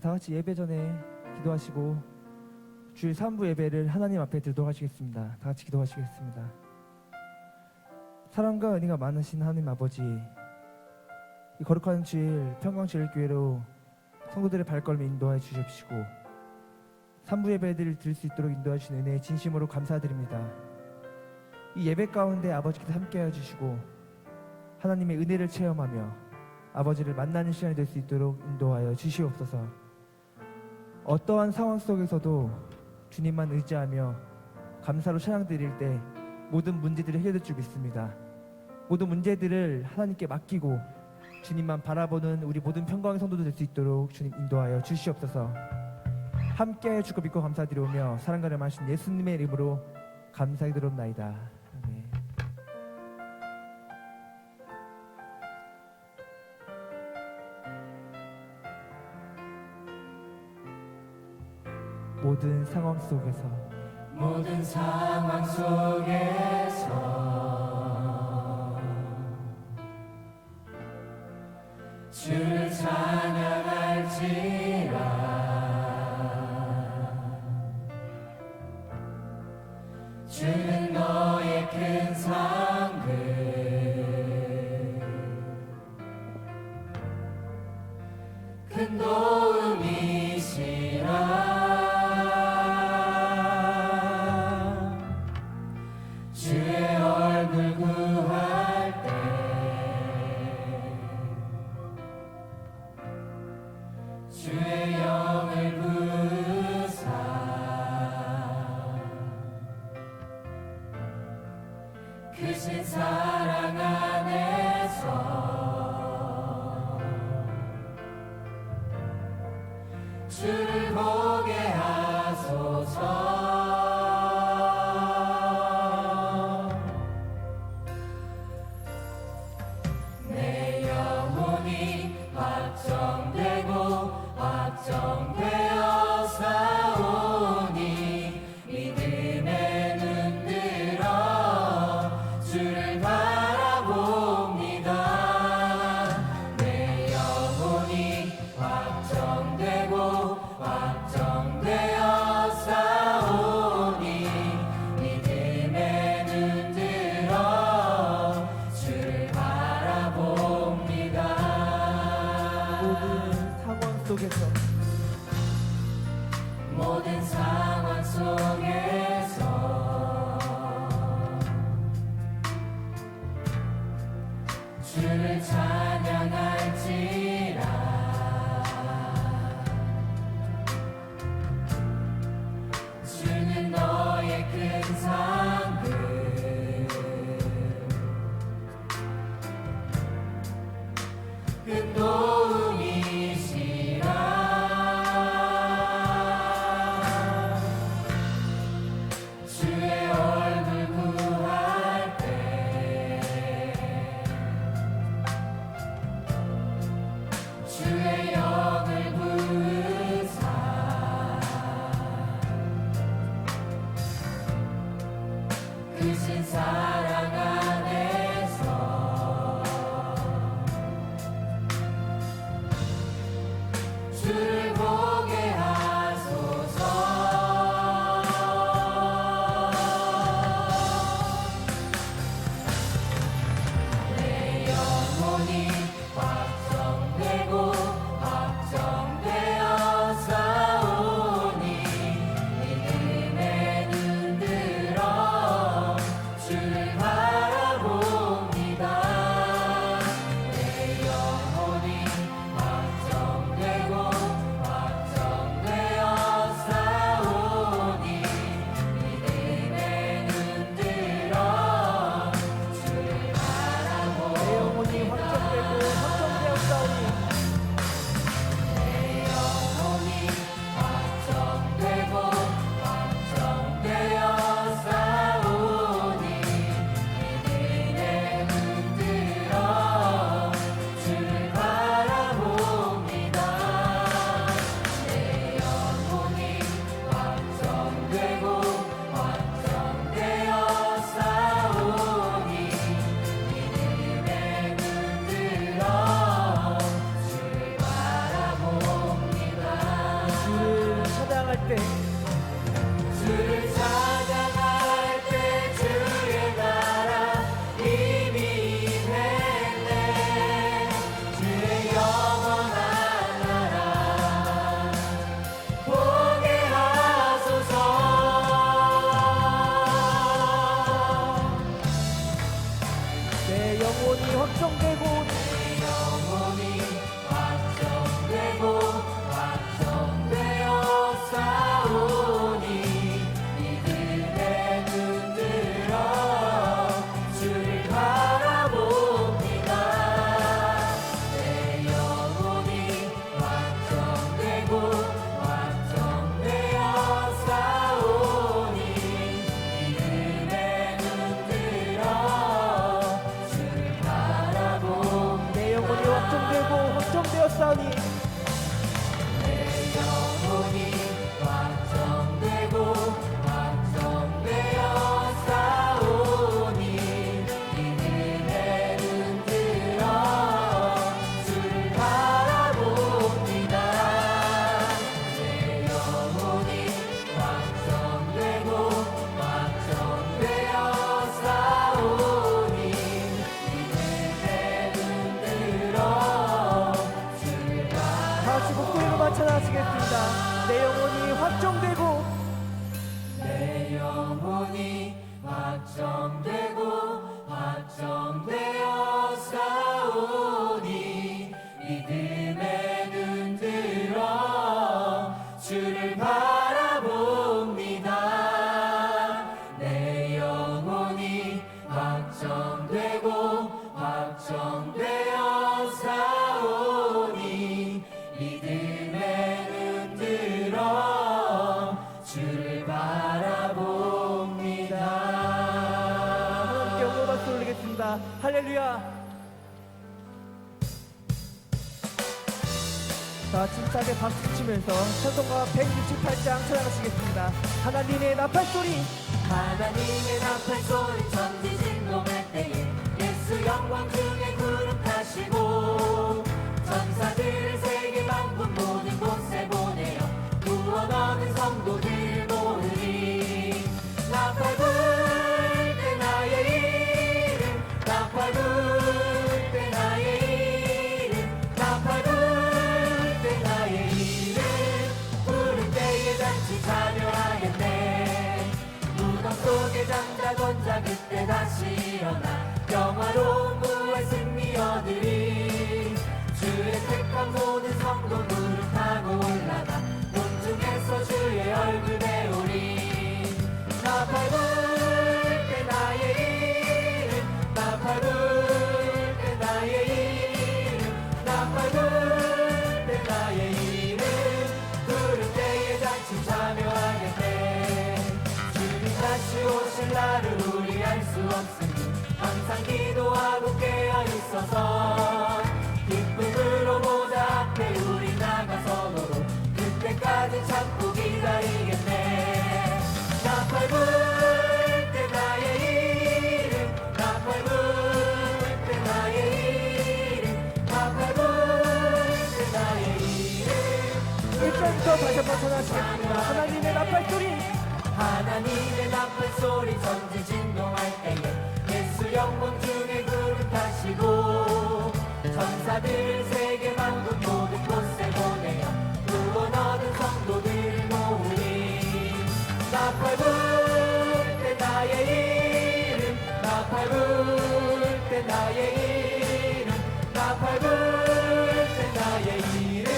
다 같이 예배 전에 기도하시고 주일 3부 예배를 하나님 앞에 드리도록 하시겠습니다. 다 같이 기도하시겠습니다. 사랑과 은혜가 많으신 하나님 아버지, 이 거룩한 주일 평강제일교회로 성도들의 발걸음을 인도해 주십시고 3부 예배를 드릴 수 있도록 인도해 주신 은혜에 진심으로 감사드립니다. 이 예배 가운데 아버지께서 함께해 주시고 하나님의 은혜를 체험하며 아버지를 만나는 시간이 될 수 있도록 인도하여 주시옵소서. 어떠한 상황 속에서도 주님만 의지하며 감사로 찬양 드릴 때 모든 문제들이 해결될 줄 믿습니다. 모든 문제들을 하나님께 맡기고 주님만 바라보는 우리 모든 평강의 성도들 될 수 있도록 주님 인도하여 주시옵소서. 함께해 주고 믿고 감사드리오며 사랑과 하신 예수님의 이름으로 감사히 드렸나이다. 아멘. 모든 상황 속에서 주를 찬양할지라. 주는 너의 큰 상급, 큰 도움이시라. 주의 얼굴 구할 때 주의 영을 부으사 크신 사랑 안에서 주를 보게 하소서. 내 영혼이 확정되고 확정되어 싸우니 믿음의 눈 들어 주를 바라봅니다. 내 영혼이 확정되고 확정되어 싸우니 믿음의 눈 들어 주를 바라봅니다. 모든 상황 속에서 주를 찬양할지라. 주는 너의 큰 상급, 큰 도움이시라. 때 주를 찾아갈 때 주의 나라 이미 임했네. 주의 영원한 나라 보게 하소서. 내 영혼이 확정되고 내 영혼이 확정되고 확정되어 싸우니 믿음에 눈들어 주를 바라봅니다. 내 영혼이 확정되고 확정되어 싸우니 믿음에 눈들어 주를 바라봅니다. 내 영혼이 확정되고 확정되었사오니 내 영혼이 확정되고 확정되어 싸우니 믿음에 눈들어 주를 바라봅니다. 내 영혼이 확정되고 확정되어 싸우니 믿음에 눈들어 주를 다같이 목소리로만 찬양하시겠습니다. 내 영혼이 확정되고 내 영혼이 확정되고 확정되어 싸우니 믿음에 눈들어 주를 바라봅니다. 내 영혼이 확정되고 확정되어 싸우니 믿음에 눈들어 주를 바라봅니다. 함께 영광 박수 올리겠습니다. 할렐루야. 자, 침착하게 박수 치면서 찬송가 168장 찬양하시겠습니다. 하나님의 나팔 소리 하나님의 나팔 소리 천지 진동할 때에 예수 영광 중에 구름 타시고 전사들을 세계 만국 모든 곳에 보내어 구원 얻은 성도들 모으리. 나팔 불 때 나의 이름 나팔 불 때 나의 이름 나팔 불 때 나의 이름 부를 때에 잔치 참여하겠네. 무덤 속에 잠자던 자 그때 다시 일어나 영화로운 부활 승리 얻으리. 주의 택한 모든 성도 무릎 타고 올라가 공중에서 주의 얼굴 배우리. 나팔 불 때 나의 이름 나팔 불 때 나의 이름 나팔 불 때 나의 이름 부를 때에 잔치 참여하겠네. 주님 다시 오실 날을 우리 알 수 없으니 항상 기도하고 깨어 있어서 기쁨으로 보좌 앞에 우리 나가서도록 그때까지 참고 기다리겠네. 나팔 불 때 나의 이름 나팔 불 때 나의 이름 나팔 불 때 나의 이름 1절부터 다시 한번 찬양하시겠습니다. 하나님의 나팔 소리 하나님의 나팔 소리 전지 진동할 때에 예수 영광 중에 구름 타시고 전사들 세계 만국 모든 곳에 보내어 구원 얻은 성도들 모으리. 나팔 불 때 나의 이름 나팔 불 때 나의 이름 나팔 불 때 나의 이름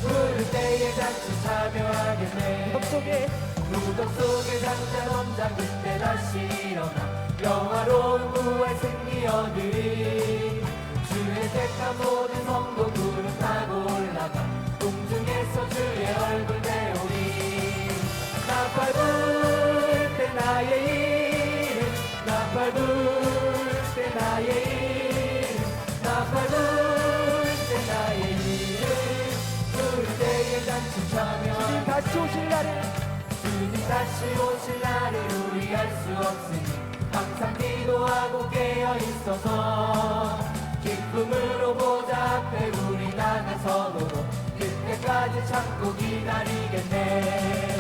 부를 때에 잔치 참여하겠네. 덕 속에 무덤 속에 잠자던 자 그때 다시 일어나 영화로운 부활 승리 얻으리. 주의 택한 모든 성도 구름 타고 올라가 공중에서 주의 얼굴 배우리. 나팔 불 때 나의 이름 나팔 불 때 나의 이름 나팔 불 때 나의 이름 부를 때에 잔치 주님 참여. 다시 오실 날을 주님 다시 오실 날을 우리 알 수 없으니 항상 기도하고 깨어 있어서 기쁨으로 보좌 앞에 우리 나가서도록 그때까지 참고 기다리겠네.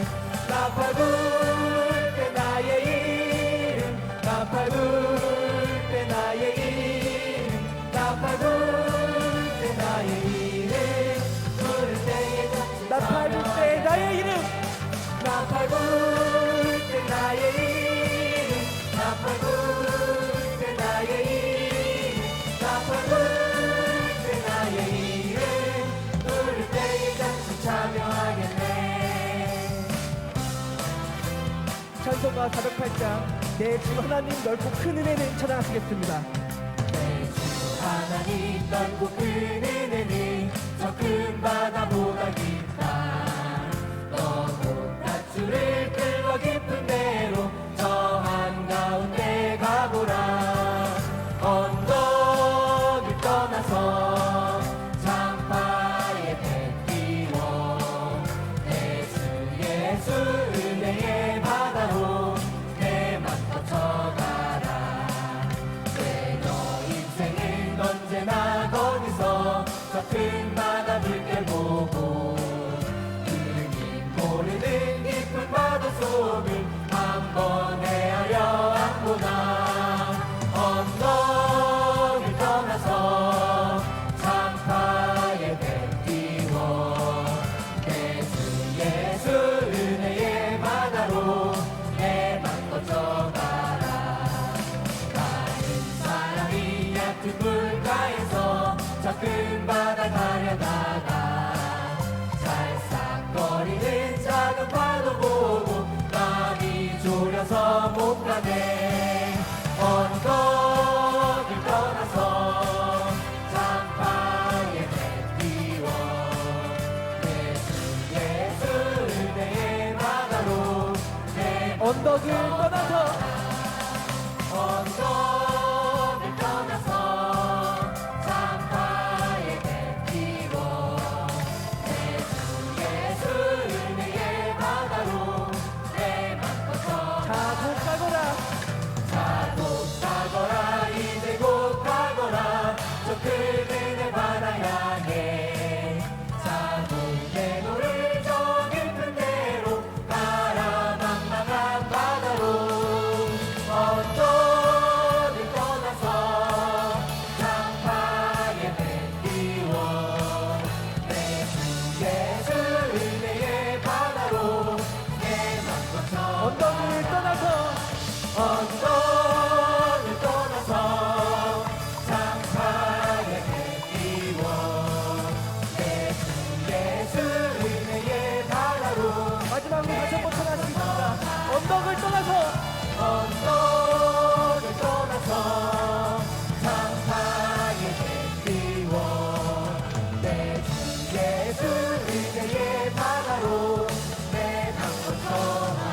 찬송가 408장 내 주 하나님 넓고 큰 은혜는 찬양하시겠습니다. 하나님 넓고 큰 은혜는 저 큰 바다보다 깊다. 너도 밧줄을 끌고 깊은 데로 저 한가운데 가보라. 언덕을 떠나서 장파에 배 띄워 내 주 예수 은혜의 바다로 내 맘 뻗쳐가라. 인생은 언제나 거기서 저 큰 바다 물결 보고 그님 모르는 깊은 바다 속을 한번 헤아려 안보나. 언덕을 떠나서 장파에 배 띄워 내 주 예수 은혜의 바다로 내 맘 뻗쳐가라. 사랑이 얕은 물가에서 저 큰 바다 가려다가 살싹거리는 작은 파도 보고 마음이 졸여서 못 가네. 언덕을 떠나서 장파에 배 띄워 내 주 예수 은혜의 바다로 내 언덕을 떠나서 언덕을 떠나서 장파에 배 띄워 내 주 예수 은혜의 바다로 내 맘 뻗쳐 자고 가거라. 곧 가거라. 이제 곧 가거라. 저 큰 은혜 바다 향해 자고 내 노를 저 깊은 데로 가라. 망망한 바다로 언덕을 떠나서 장파에 배 띄워 내 주 예수 은혜의 바다로 내 맘 뻗쳐 언덕을 떠나서 언덕을 떠나서 장파에 배 띄워 내 주 예수 은혜의 바다로 마지막으로 다시 한번 찬양하시겠습니다. 언덕을 떠나서 언덕을 떠나서 장파에 배 띄워 내 주 예수 은혜의 바다로 내 맘 뻗쳐가라.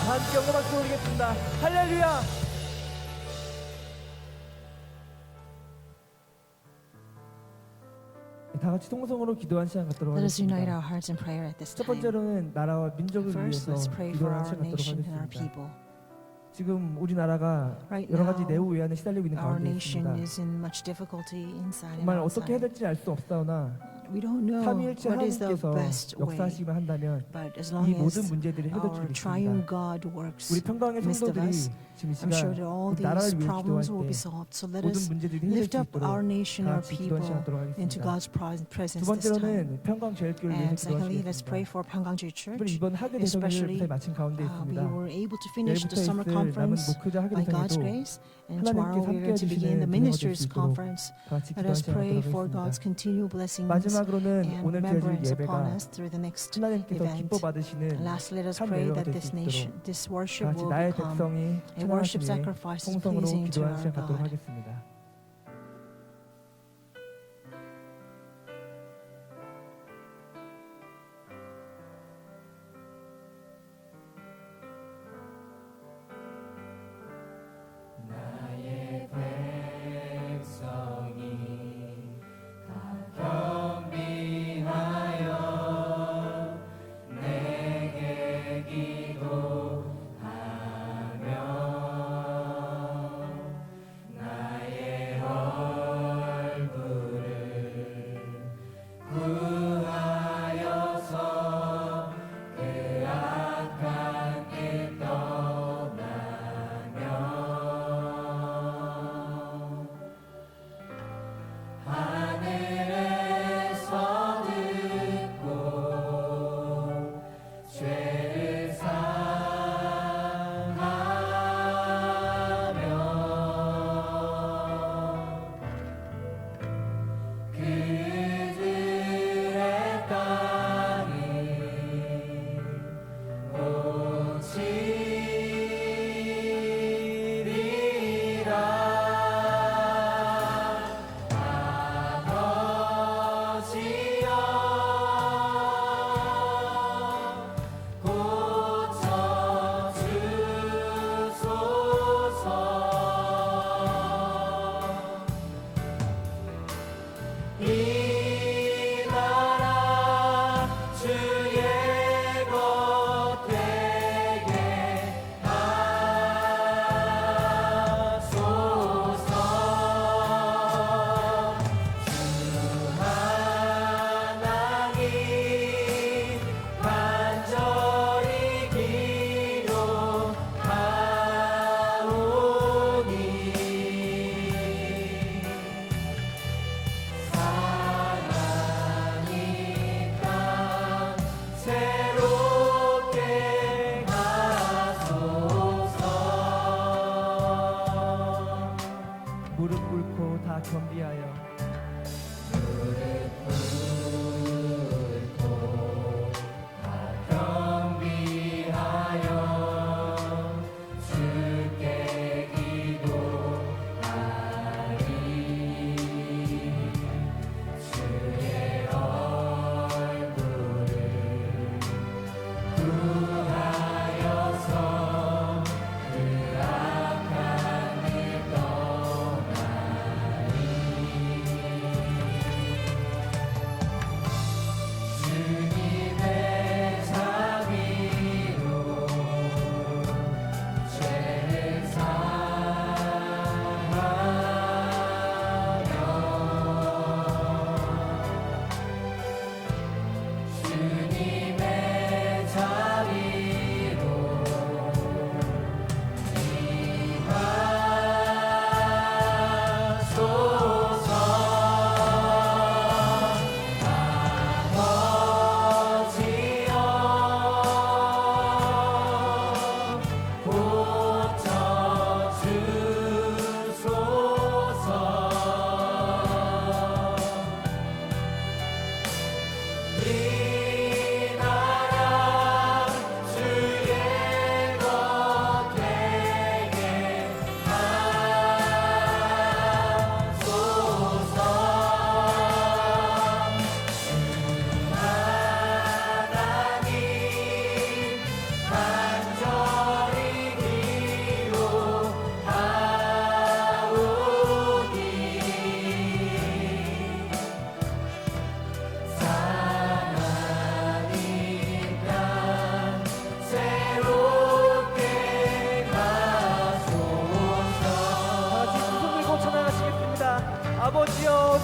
함께 영광 박수 올리겠습니다. 할렐루야. 다 같이 통성으로 기도한 시간 갖도록 Let us unite 하겠습니다. our hearts in prayer at this 첫 time. 번째로는 나라와 민족을 First, 위해서 let's pray for 기도하는 our 시간 갖도록 nation and our 하겠습니다. people. 지금 우리나라가 Right 여러 가지 now, 내후 외환에 시달리고 있는 Our 가운데 nation 있습니다. is in much difficulty inside and 정말 어떻게 해야 outside. 될지 알 수 없사오나 We don't know 삼위일체 what is the 하나님께서 best way, 역사하시기만 한다면 but as 이 long 모든 as 문제들이 our 해결되겠습니다. triune God works 우리 평강의 midst of 성도들이 us, 지금 이 I'm sure 시간 that all 우리 나라를 these 위해 problems 기도할 will be 때 solved. So let 모든 us 문제들이 해결될 lift 수 up 있도록 our nation, 다 our 같이 기도하는 시간 people 갖도록 into 하겠습니다. God's 두 presence this time. 번째로는 평강제일교회를 위해서 And secondly, let's pray 기도하시겠습니다. for Pyeonggangjil 특별히 Church. 이번 하계 대성회를 Especially, 무사히 마친 가운데 We 있습니다. were able to finish 내일부터 the summer 있을 남은 conference 목회자 하계 by God's 대성회도 grace, and 하나님께서 tomorrow we're 함께 going to begin 해주시는 the 기능을 ministers' 얻을 수 있도록 conference. 다 같이 Let 기도하는 us 시간 pray for 갖도록 God's 하겠습니다. continual blessings 마지막으로는 and 오늘 드려질 remembrance upon 예배가 us through the next 하나님께서 event. 기뻐 받으시는 Lastly, let us 참 pray 예배가 that 될 this 수 nation, 있도록 this 다 worship 같이 will 나의 become 백성이 a worship 찬양하시니 sacrifice 통성으로 pleasing to 기도하는 our 시간 갖도록 God. 하겠습니다. 나의 백성이 다 겸비하여 내게 기도하며 나의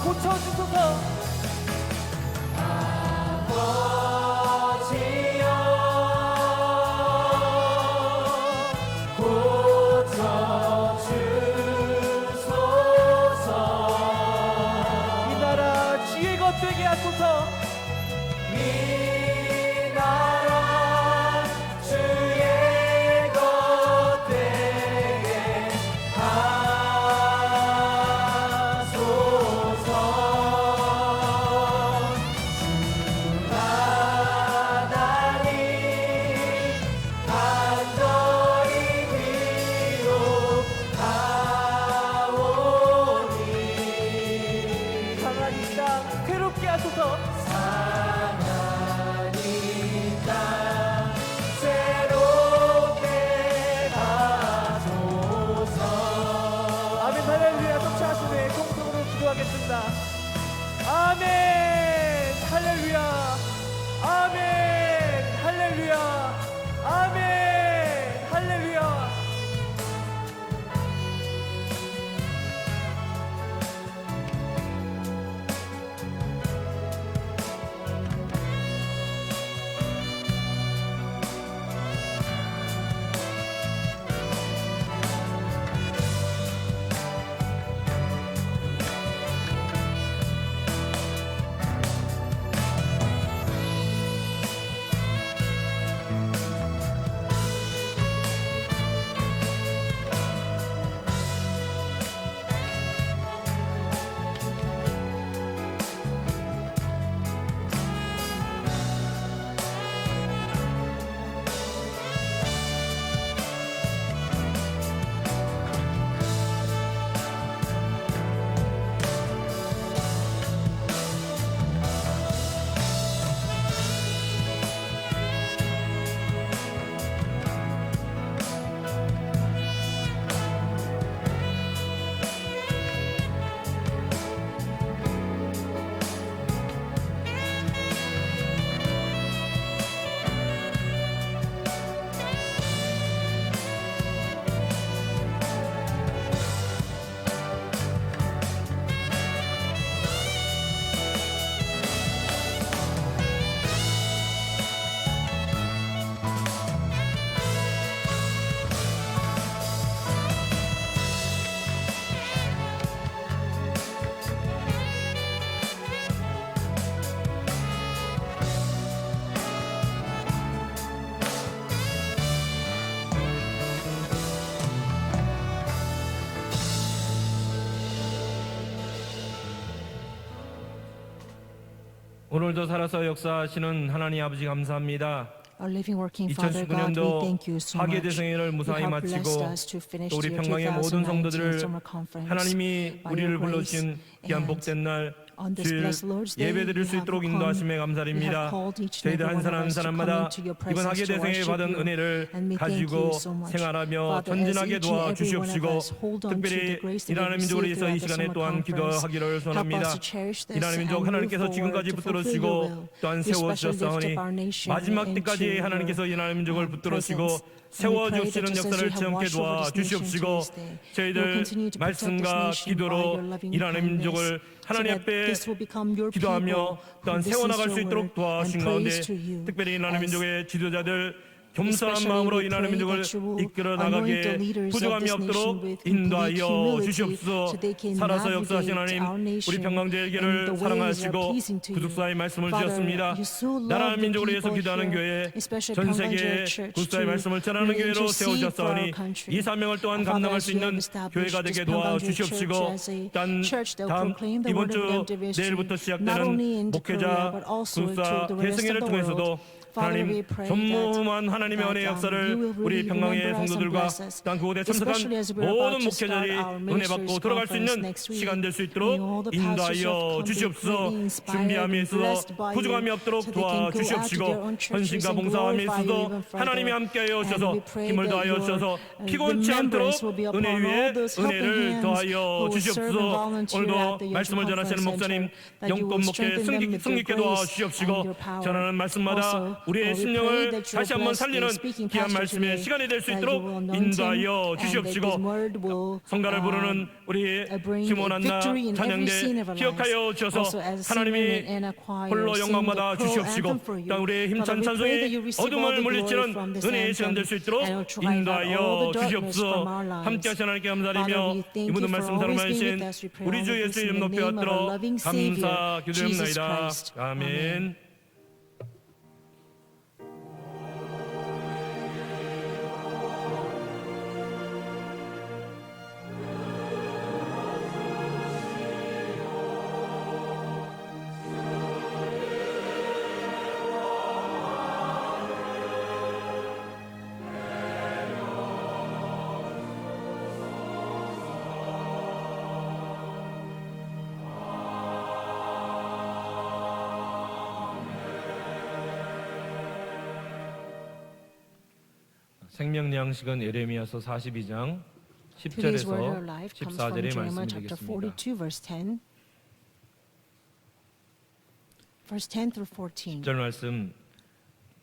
고쳐주소서. 이 나라 주의 것 되게 하소서. 이 나라 주의 것 되게 하소서. 주하나님 간절히 기도하오니 강한 이 땅 새롭게 하소서. 상한 이 땅 새롭게 하소서. 아멘 할렐루야. 독차하시네 공통으로 기도하겠습니다. 아멘 할렐루야. 아멘 할렐루야. 아멘 할렐루야. 오늘도 살아서 역사하시는 하나님 아버지 감사합니다. Our living working Father God, we thank you so 학예 much. 대성회를 You 무사히 have 마치고 blessed us to finish 또 우리 the year 평강의 모든 2019 성도들을 summer conference. 하나님이 By 우리를 your grace 불러주신 귀한 and 복된 날 on this 주일 blessed Lord's Day, 예배 드릴 수 you have 있도록 come, 인도하심에 you 감사드립니다. have called each and 저희들 every 한 one 사람 of 한 us to come 사람마다 into your 이번 presence 학예 to 대성에 worship 받은 you. 은혜를 And we thank 가지고 you so much. 생활하며 Father, as 전진하게 each and every one of 도와주시옵시고 us hold on to 특별히 the grace that we 이라는 민족을 received 위해서 이 throughout the 시간에 summer 또한 conference, 기도하기를 help 소원합니다. us to cherish this 이라는 민족 and move 하나님께서 forward 지금까지 to fulfill 붙들어주시고 your will. 또한 You especially lift 세워주셨사오니 up our nation 마지막 into 때까지 your 하나님께서 이라는 민족을 붙들어주시고 presence. 세워주시는 역사를 체험케 도와주시옵시고 저희들 말씀과 기도로 이라는 민족을 하나님 앞에 기도하며 또한 세워나갈 수 있도록 도와주신 가운데 특별히 이라는 민족의 지도자들 겸손한 마음으로 이라는 민족을 이끌어 나가게 부족함이 없도록 인도하여 주시옵소서. 살아서 역사하신 하나님, 우리 평강제일교를 사랑하시고 구속사의 말씀을 주셨습니다. 나라는 민족을 위해서 기도하는 교회, 전 세계에 구속사의 말씀을 전하는 교회로 세우셨사오니 이 사명을 또한 감당할 수 있는 교회가 되게 도와주시옵시고 다음 이번 주 내일부터 시작되는 목회자 구속사 회승회를 통해서도 하나님 전무후무한 하나님의 은혜의 역사를 우리 평강의 성도들과 또한 그곳에 참석한 모든 목회자들이 은혜 받고 돌아갈 수 있는 시간 될 수 있도록 인도하여 주시옵소서. 준비함에 있어서 부족함이 없도록 도와주시옵시고 헌신과 봉사함에 있어서 하나님이 함께하여 주셔서 힘을 더하여 주셔서 피곤치 않도록 은혜 위에 은혜를 더하여 주시옵소서. 오늘도 말씀을 전하시는 목사님 영권 목회 승리케 도와주시옵시고 전하는 말씀마다 우리의 심령을 다시 한번 살리는 귀한 말씀의 시간이 될 수 있도록 인도하여 주시옵시고, 성가를 부르는 우리 시몬 한나 찬양대 기억하여 주셔서 하나님이 홀로 영광받아 주시옵시고, 또 우리의 힘찬 찬송이 어둠을 물리치는 은혜의 시간 될 수 있도록 인도하여 주시옵소서. 함께하신 하나님께 감사드리며 이 모든 말씀 사랑하신 우리 주 예수 이름 높여 받들어 감사 기도합나이다. 아멘. 생명 양식은 예레미야서 42장 Today's word of 10절에서 life comes from 14절의 Jeremiah chapter 말씀드리겠습니다. 42, verse 10. Verse 10 through 14. 10절 말씀,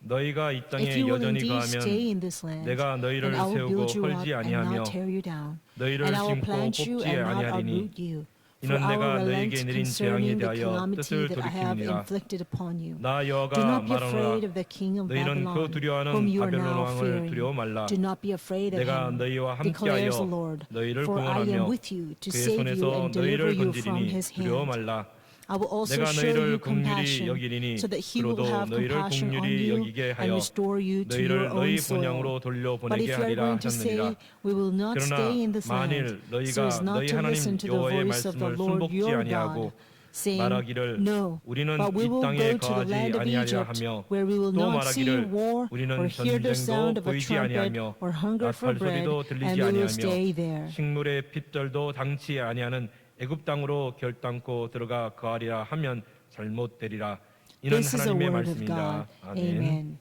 너희가 이 If 땅에 you will 여전히 indeed stay 거하면 in this land, 내가 너희를 then I will 세우고 build you up 헐지 and 아니하며 not tear you down, 너희를 and I will 심고 plant you 뽑지 and not 아니하리니 uproot you. For 이는 I 내가 will 너희에게 relent 내린 재앙에 concerning the 대하여 calamity 뜻을 that I have 돌이킴이니라. inflicted upon you. 나 Do 여호와가 not be afraid 말하노라. of the king of 너희는 그 Babylon, whom 두려워하는 you are 바벨론 now 왕을 fearing. 두려워 말라. Do not be afraid of 내가 him, 너희와 declares the 함께하여 Lord. 너희를 For I am 구원하며 with you to 그의 save you 손에서 and deliver 너희를 you from 건지리니 his 두려워 hand. 말라. I will also 내가 show you 너희를 긍휼히 compassion, 여기리니 so that he will 그로도 have 너희를 compassion on 긍휼히 you 여기게 and 하여 restore you to 너희를 your own 너희 soil. 본향으로 But 돌려보내게 if you are 하리라 going to say, 하셨느니라. we will not 그러나 stay in this land, 만일 so 너희가 as not 너희 to 하나님 listen to the 여호와의 voice of the 말씀을 Lord 순복지 your 아니하고 God, saying, 말하기를 No, 우리는 but we 이 will 땅에 go to the 거하지 land of 아니하려 Egypt, 하며 where we will 또 not see 말하기를 war 우리는 or hear the sound 전쟁도 of a 보이지 trumpet 아니하며 or hunger for 나팔 bread, 소리도 and 들리지 we will 아니하며 stay there. 식물의 핏들도 당치 아니하는 애굽 땅으로 결단코 들어가 거하리라 하면 잘못되리라. 이는 This is the 하나님의 word of God. 말씀이다. 아멘. Amen.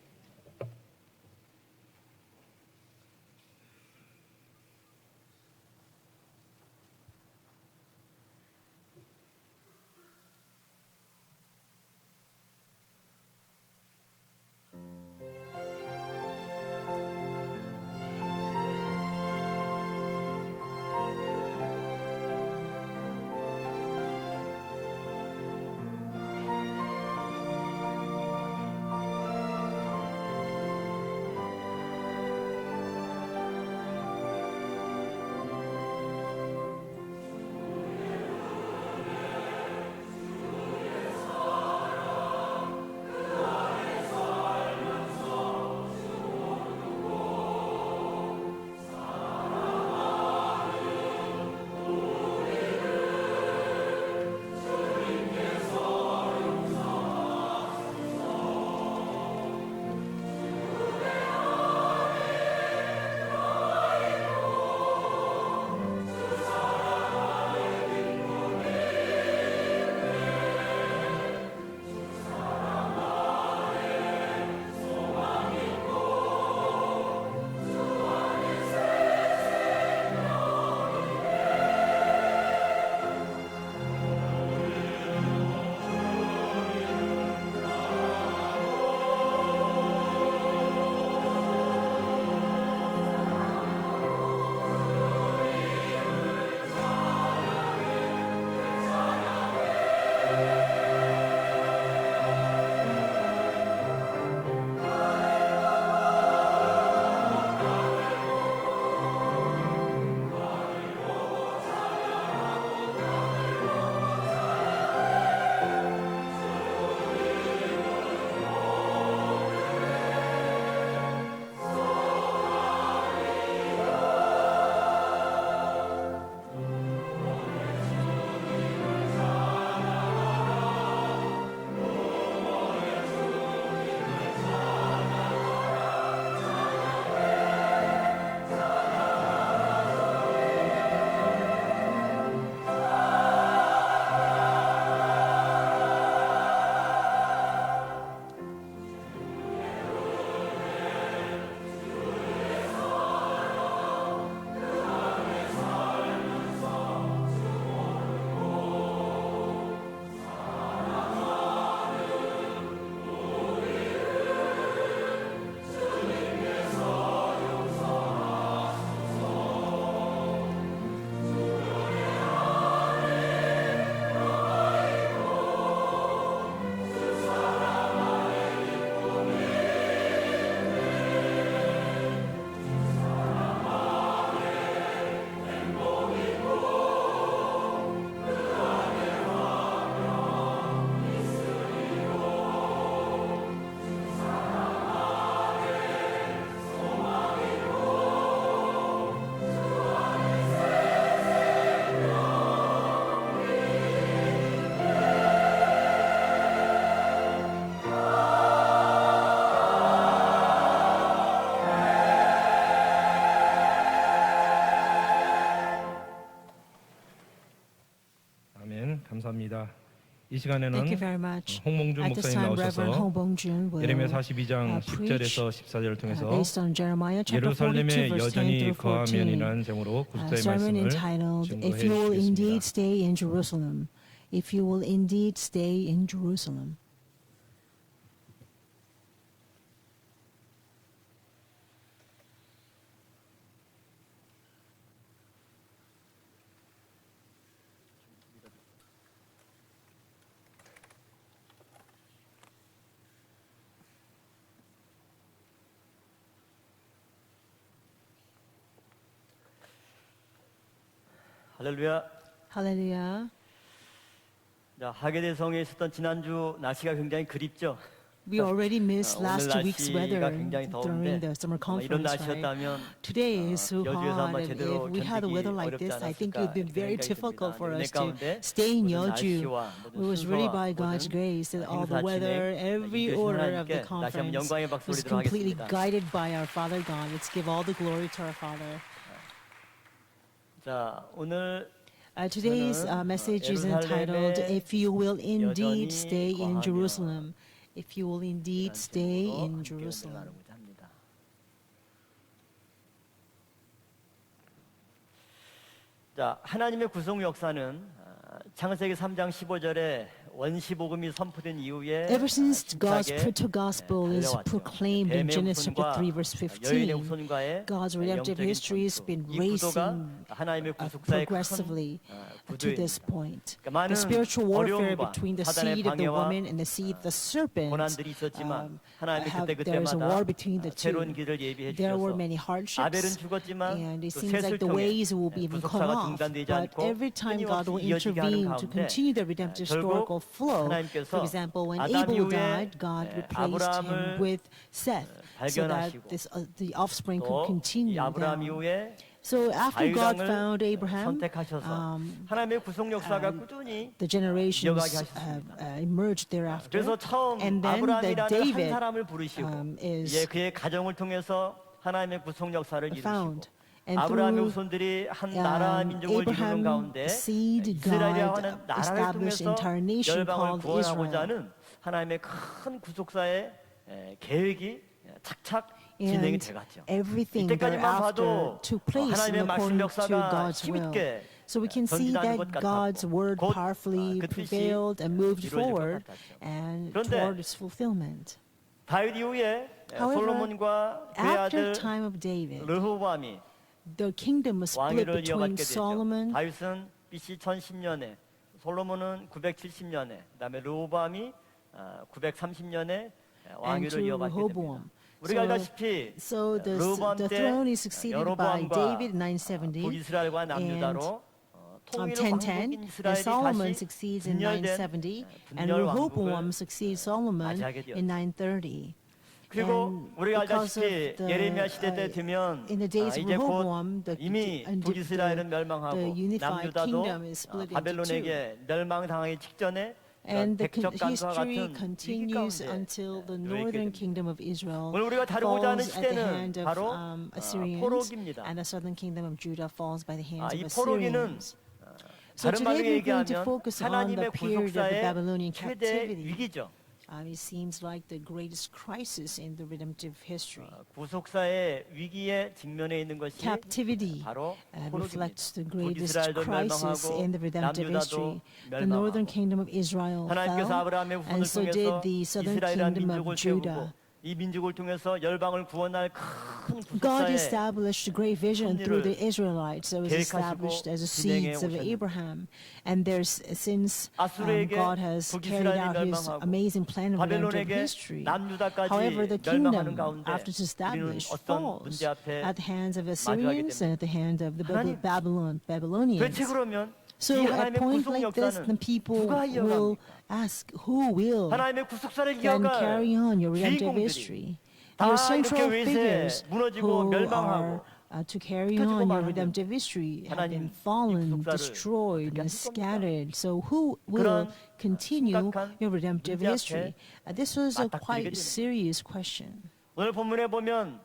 감사합니다. 이 Thank you 시간에는 very much. 홍몽준 At this 목사님 time, Reverend 나오셔서 Hong Bong-jun will 예레미야 42장 preach 10절에서 14절을 통해서 based on Jeremiah chapter 42 예루살렘에 verse 10 여전히 through 14. 거하면이라는 제목으로 구속사의 sermon 말씀을 entitled 증거해 If you will indeed 주시겠습니다. stay in Jerusalem. If you will indeed stay in Jerusalem. 할렐루야. Hallelujah. 자, 하게대성에 있었던 지난주 날씨가 굉장히 그립죠. We already missed 오늘 last week's weather 날씨가 굉장히 during 더운데 the summer 이런 conference, right? 날씨였다면 Today is so 여주에서 hot, 아마 and 제대로 if we had a weather 견디기 like 어렵지 this, I think it 않았을까 would be 이런 very 생각이 difficult 듭니다. for 은혜 us to 가운데 stay in 모든 Yeoju. 날씨와 It 모든 was really by 순서와 God's 모든 grace that all the 행사 weather, 진행, every 이끄신 order of the 하나님께 다시 한번 conference 영광의 박수 was 올리도록 completely 하겠습니다. guided by our Father God. Let's give all the glory to our Father. 자, 오늘 Today's message is entitled, If you will indeed stay in Jerusalem. If you will indeed stay in Jerusalem. 나누고자 합니다. 자, 하나님의 구속 역사는 창세기 3장 15절에 원시복음이 선포된 이후에 Ever since God's 힘차게 proto-gospel is 달려왔죠. proclaimed in 뱀의 Genesis chapter 후손과 3 verse 여인의 15, 후손과의 God's redemptive 영적인 history has 전투. been 이 구도가 racing 하나님의 구속사의 큰 progressively to this 구도입니다. point. 그러니까 많은 The spiritual warfare 어려움과 between the 사단의 seed of the 방해와 woman and the seed of the serpent, 고난들이 있었지만 하나님이 there is a war 그때그때마다 between the 새로운 two. 길을 예비해 There were 주셔서 many 아벨은 hardships, 죽었지만 and it 또 seems 셋을 like the 통해 ways will be even cut 구속사가 off. 중단되지 But 않고 every time God will 끊임없이 이어지게 하는 intervene to 가운데 continue the redemptive historical 결국 flow. 하나님께서 For example, when 아담 Abel 이후에 died, God replaced him 아브라함을 with Seth, so that 발견하시고 the offspring could 또 이 continue 아브라함 down. 이후에 So after God 자유당을 found Abraham, 선택하셔서 하나님의 구속 역사가 꾸준히 the generations 이어가게 하셨습니다. emerged thereafter. 그래서 처음 And then 아브라함이라는 한 David 사람을 부르시고 is 이제 그의 가정을 통해서 하나님의 구속 역사를 이루시고 found. And 아브라함의 through 후손들이 한 나라 민족을 이루는 Abraham 가운데 seed, 이스라엘이라고 God 하는 나라를 established 통해서 entire nation 열방을 called 구원하고자 Israel. 하는 하나님의 큰 구속사의 계획이 착착 진행이 And 돼갔죠. everything 이때까지만 thereafter 봐도 took place in 하나님의 말씀 according to 역사가 God's will. 힘있게 So we can see 전진하는 that 것 God's 같았고 word 곧 powerfully 그 뜻이 prevailed and moved 이루어질 것 forward 같았죠. and 그런데 toward its fulfillment. 다윗 이후에 However, 솔로몬과 그의 After 아들 time of David, 르호보암이 the kingdom was split 왕위를 between 이어받게 되죠. Solomon 다윗은 BC 1010년에, 솔로몬은 970년에, 그다음에 르호보암이 930년에 and 왕위를 to 이어받게 됩니다. Rehoboam. 우리가 알다시피 So 르호보암 the 때 throne is succeeded by 여로보암과 David in 970. 북이스라엘과 남유다로 통일을 1010, 왕국인 and 이스라엘이 Solomon 다시 succeeds in 분열된 970, and 분열 Rehoboam 왕국을 succeeds Solomon 맞이하게 되었죠. in 930. 그리고 And 우리가 because of 알다시피 the, 예레미야 시대 때 되면 in the days of 이제 곧 Rehoboam, 이미 the 북이스라엘은 멸망하고 the unified 남유다도 kingdom is split into two. 바벨론에게 멸망당하기 직전에 And the 백척간과 history 같은 위기 continues 가운데 until the 놓여 있게 northern 됩니다. kingdom of Israel 오늘 우리가 다루고자 하는 falls at the 시대는 hand of 바로 Assyrians, 포로기입니다. and the southern kingdom of Judah falls by the hands 이 of 포로기는 Assyrians. So 다른 today 말로 we're going to 얘기하면 focus on the 하나님의 period of the 구속사의 Babylonian 최대 captivity. 위기죠. It seems like the greatest crisis in the redemptive history. 구속사의 위기에 직면해 있는 것이 Captivity 바로 포로기입니다. reflects the greatest 북이스라엘도 crisis 멸망하고 in the redemptive history. 남유다도 The northern 멸망하고 kingdom of Israel 하나님께서 fell, 아브라함의 and 후손을 so 통해서 did the southern 이스라엘이라는 kingdom of 민족을 Judah. 세우고 이 민족을 통해서 열방을 구원할 큰 God 구속사의 established a great vision through the 섭리를 Israelites that was 계획하시고 established as the 진행해 seeds of 오셨는데 Abraham. And there's since 아수르에게 God has carried out 북이스라엘이 His 멸망하고 amazing plan of redemptive 바벨론에게 history. 남유다까지 However, the 멸망하는 kingdom, 가운데 after it's 우리는 established, 어떤 falls 문제 앞에 at the hands of 마주하게 Assyrians and 됩니다. at the hand of the 하나님, Babylonians. 도대체 그러면 So 이 at 하나님의 point 구속 like this, the 역사는 people 누가 will 이어갑니까? ask, who will 하나님의 구속사를 then 이어갈 carry on your redemptive 주인공들이 history? 다 Your 이렇게 central 외세에 figures 무너지고 who 멸망하고 are to carry 흩어지고 on your 말하는 redemptive history have 하나님 been 이 fallen, 구속사를 destroyed, 어떻게 and 하실 겁니까? scattered. So who will 그런 continue 심각한 your redemptive 문제 앞에 history? This was a 맞닥뜨리게 quite 됩니다. serious question. 오늘 본문에 보면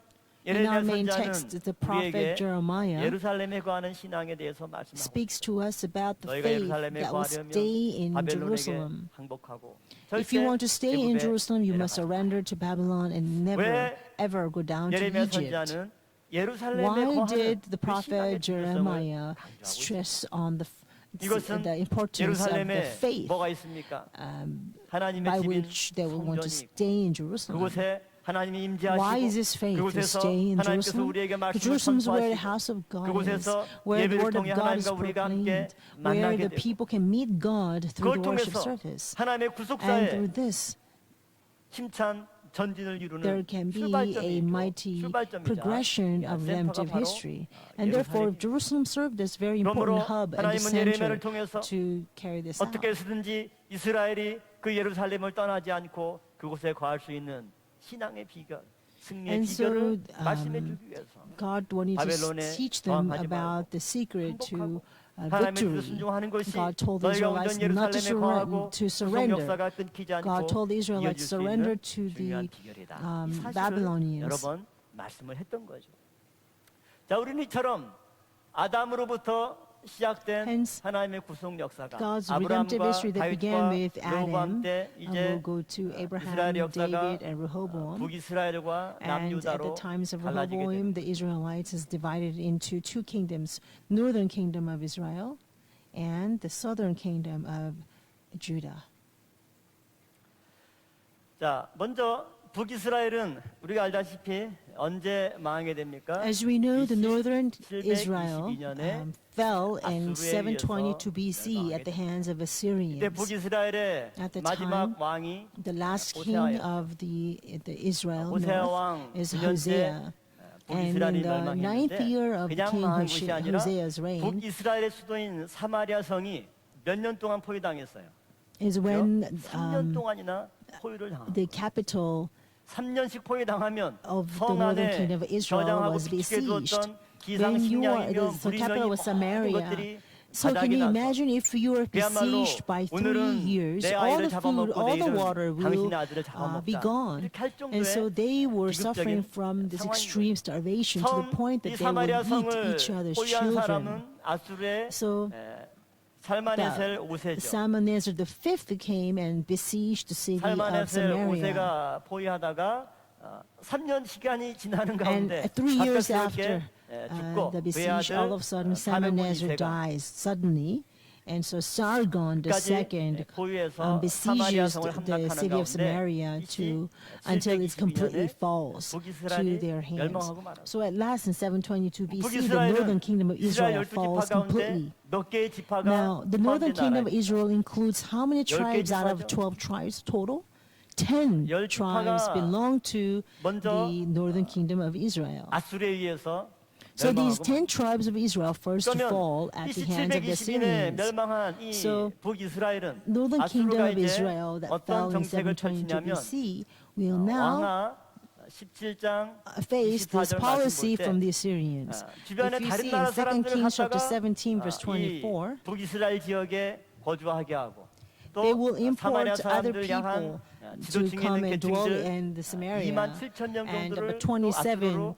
In our 예레미야 main 선지자는 text, the 우리에게 prophet Jeremiah 예루살렘에 거하는 신앙에 대해서 말씀하고 speaks to us about the 너희가 faith 예루살렘에 that will 거하려면 stay in 바벨론에게 Jerusalem. 항복하고 If you want to stay in 애굽에 Jerusalem, you must 내려가지 surrender to Babylon and never 왜 ever go down to 예레미야 Egypt. 선지자는 예루살렘에 Why 거하는 did the 그 신앙의 prophet Jeremiah 중요성을 강조하고 stress on 이것은 the importance of the 예루살렘에 faith 뭐가 있습니까? 하나님의 by 집인 which they will want to 성전이 있고 stay in Jerusalem? 그곳에 하나님이 Why is 임재하시고 this faith to 그곳에서 stay in 하나님께서 Jerusalem? 우리에게 For 말씀을 Jerusalem is where the 선포하시고 house of God is, 그곳에서 where the 예배를 word of 통해 God is 하나님과 우리가 함께 proclaimed, where 만나게 the 되고 people can meet God through 그걸 the worship 통해서 service. 하나님의 And 구속사에 through this, 힘찬 전진을 이루는 there can be a 출발점이죠. mighty 출발점이자 progression of 센터가 redemptive 바로 history. And therefore, 예루살렘입니다. Jerusalem served as very 그러므로 important hub and the 하나님은 예레미야를 center 통해서 to carry this out. 어떻게 해서든지 이스라엘이 그 예루살렘을 떠나지 않고 그곳에 거할 수 있는 신앙의 비결, 승리의 And so, 비결을 말씀해 주기 위해서 God wanted to 바벨론에 teach them 저항하지 about 말고 the secret to 하나님의 뜻을 victory. 순종하는 것이 God told the 너희가 Israelites 온전 not 예루살렘에 거하고 to 구속 surrender. 역사가 끊기지 않고 God told the Israelites 이어질 수 surrender 있는 to 중요한 the 비결이다. 이 사실을 Babylonians. 여러 번 말씀을 했던 거죠. 자, 우리는 이처럼 아담으로부터 시작된 Hence, 하나님의 구속 역사가 God's redemptive 아브라함과 history that began 다윗과 with 르호보암 Adam 때 will 이제 go to Abraham, 이스라엘 역사가 David, and Rehoboam. 북이스라엘과 And at the 남유다로 times of 갈라지게 됩니다. Rehoboam, the Israelites is divided into two kingdoms, northern kingdom of Israel and the southern kingdom of Judah. 자, 먼저 북이스라엘은 우리가 알다시피 언제 망하게 됩니까? As we know, the BC northern Israel 722년에 fell in 아수르에 722 BC at the hands of 그때 Assyrians. 북이스라엘의 At the 마지막 time, 왕이 The last king 호세아였어요. of the Israel 호세아 north 왕 is 9년째 Hosea. And in 북이스라엘이 the ninth 멸망했는데 year of 그냥 King 망한 것이 아니라 Hosea's reign 북이스라엘의 수도인 사마리아 성이 몇 년 동안 포위당했어요. is when 3년 동안이나 포위를 당한 the capital 3년씩 포위당하면 of the 성 northern 안에 kingdom of Israel 저장하고 was besieged. 축축해두었던 기상 When you are, 식량이며 the 물이며 capital 이 was 모든 Samaria. 것들이 So can 바닥이 you 나서 imagine if you are 그야말로 besieged by 3 오늘은 years, 내 all 아이를 the food, 잡아먹고 all the 내일은 water will 당신의 아들을 be 잡아먹자 gone. 이렇게 할 And so 정도의 they were 비극적인 suffering from this 상황인 extreme starvation to the point 이 that they 사마리아 would eat 성을 each other's 포위한 children. 사람은 아수르의 So 살마네셀 5세죠. Salmaneser V came and besieged the city of 살마네셀 Samaria. 5세가 포위하다가 3년 시간이 지나는 And 가운데 3 years 갑작스럽게 after 죽고 the 그의 besiege, all of a sudden 사메곤 Salmaneser 2세가 dies suddenly. And so Sargon II 포위해서 사마리아 besieges 성을 the 함락하는 city of Samaria 가운데 until it completely 722년에 falls to 북이스라엘이 their hands. 멸망하고 말았어요. So at last in 722 BC, the 북이스라엘은 northern kingdom of 이스라엘 Israel 12지파 falls 가운데 completely. 몇 개의 지파가 Now, the northern 포함된 kingdom of 나라입니다. Israel includes how many 10개 tribes out of 지파죠. 12 tribes total? 10 열 tribes 지파가 belong to 먼저 the northern kingdom of Israel. 아수르에 의해서 So these 멸망하고 10 tribes of Israel first 그러면 fall at the hands of the 722년에 Assyrians. 멸망한 이 So, 북이스라엘은 Northern kingdom 아수르가 of 이제 Israel that fell 어떤 in 정책을 722 펼치냐면 BC will now 왕하 17장 face this 24절 policy 말씀 볼 from 때 the Assyrians. 주변에 If you 다른 see in 나라 2 사람들을 Kings chapter 갖다가 17 verse 이 24, 북이스라엘 지역에 거주하게 하고 they 또 will 사마리아 import other 사람들 향한 people 지도 to 중에 come 있는 and dwell 계층들 in the Samaria, 27,000명 and 정도를 about 또 27 아수르로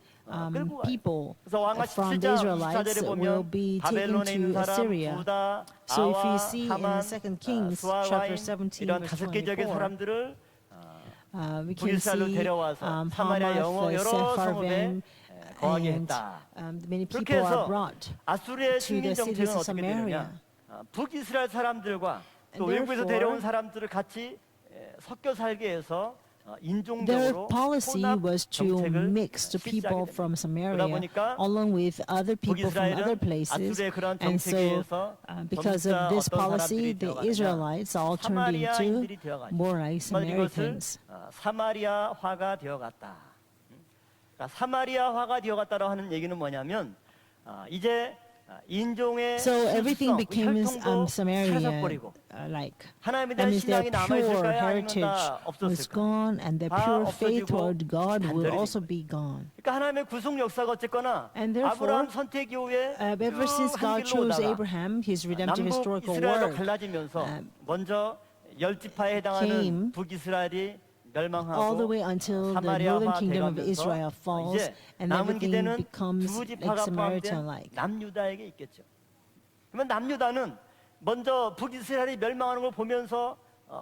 끌고 가요. people 그래서 왕하 from the 17장 Israelites 24절에 will 보면 be taken 바벨론에 있는 to 사람 Assyria. 부다, So if you 아와, see in 하만, 2 Kings 수아, chapter 와인 17 이런 verse 5개 지역의 24, 사람들을 we can 북이스라엘로 see 데려와서 사마리아 Hamath, 여러 성읍에 Sepharvaim, 거하게 and 했다. many 그렇게 people are 해서 brought 아수르의 to 식민 the cities 정책은 of 어떻게 Samaria. 되느냐? 북이스라엘 사람들과 또 And 외국에서 therefore, 데려온 사람들을 같이 섞여 살게 해서 Their 인종적으로 policy 혼합 was to 정책을 mix the people 실시하게 됩니다. from 그러다 Samaria 보니까 along with other people from other 북이스라엘은 places. 아수르의 그런 And 정책에 so, 의해서 because 전부 다 of this 어떤 policy, 사람들이 the 되어가느냐? Israelites all turned into 사마리아인들이 되어가죠. more like 정말 이것을 Samaritans. 사마리아화가 되어갔다. 그러니까 사마리아화가 되어갔다라고 하는 얘기는 뭐냐면 이제 인종의 So everything 순수성, became 혈통도 Samarian, 사라져버리고 like. 하나님에 That 대한 means their 신앙이 남아 pure 있을까요? 아니면 heritage 다 was 없었을까? gone, and their 다 pure faith 없어지고 toward God will 단절이 also 된 be gone. 그러니까 하나님의 구속 역사가 어쨌거나 And therefore, 아브라함 선택 이후에 ever since God 쭉 chose 한길로 오다가 Abraham, his redemptive 남북 historical 이스라엘로 work 갈라지면서 came 먼저 10지파에 해당하는 북이스라엘이 all the 멸망하고 way until the 사마리아화 northern kingdom of 돼가면서 Israel falls, 이제 and 남은 everything 기대는 becomes 두 like 지파가 Samaritan 포함된 like. 남유다에게 있겠죠. 그러면 남유다는 먼저 북이스라엘이 멸망하는 걸 보면서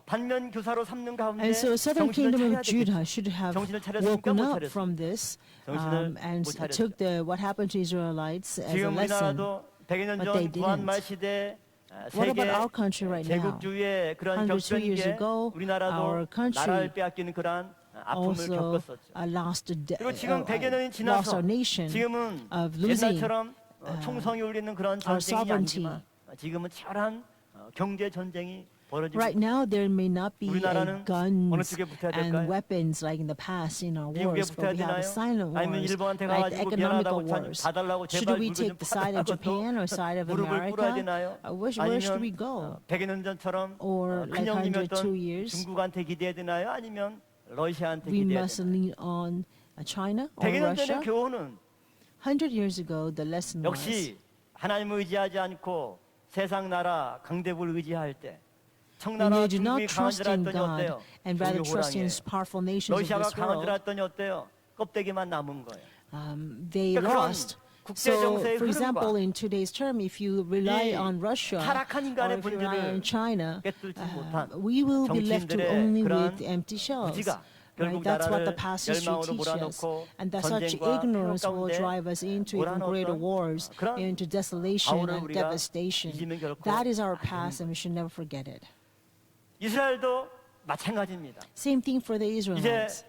반면 교사로 삼는 가운데 And so southern 정신을 kingdom 차려야 of Judah 되겠죠. should have 정신을 차렸습니까? woken 못 up 차렸습니까? from this 정신을 and 못 차렸죠. took the what happened to Israelites as a 지금 lesson. 우리나라도 100여 년 but they 전 구한말 didn't. 시대 What 세계 about our country right now? 제국주의의 그런 102 years 격변기에 ago, 우리나라도 our country 나라를 빼앗기는 그러한 아픔을 Also 겪었었죠. 그리고 지금 100여 년이 lost 지나서 our nation 지금은 of losing 옛날처럼 총성이 울리는 그런 전쟁이 sovereignty. 아니지만 지금은 치열한 경제 전쟁이 벌어지고 Right now, there may not be 우리나라는 어느 guns 쪽에 붙어야 and 될까요? weapons like in the past in our 미국에 wars, 붙어야 but we have 되나요? a silent 아니면 wars, 일본한테 like 가가지고 economical 미안하다고 wars. 봐달라고 Should 제발 we 물건 take 좀 the side of 받아라고 Japan or side of 무릎을 꿇어야 America? 되나요? Where should we go? 100여 년 전처럼 Or like 큰형님이었던 102 years? 중국한테 기대야 되나요? 아니면 러시아한테 We 기대야 must 되나요? lean on China or 100여 년 Russia? 전의 교훈은 100 years ago, the lesson was 역시 하나님을 의지하지 않고 세상 나라 강대국을 의지할 때 when 청나라 you do not 중국이 강한 trust 줄 in 알았더니 God 어때요? and rather 종교 trust in 호랑이에요. powerful nations of 러시아가 this 강한 줄 world, 알았더니 어때요? 껍데기만 남은 거예요. they 그러니까 그런 lost. 국제 So, 정세의 for example, 흐름과 in today's term, if you rely 이 on Russia 타락한 or 인간의 if you rely on 본질을 China, 깨뚫지 못한 we will be left to 정치인들의 only 그러한 with empty shells. 무지가 Right? 결국 That's what the 나라를 past history 멸망으로 teaches us. 몰아넣고 And that such 전쟁과 ignorance 피로 will 가운데 drive us into even greater 몰아넣었던 wars, 그런 into desolation 바울을 and 우리가 devastation. 잊으면 결코 That is our 안 되는 past and we should never forget it. 이스라엘도 마찬가지입니다. Same thing for the 이제 Israelites.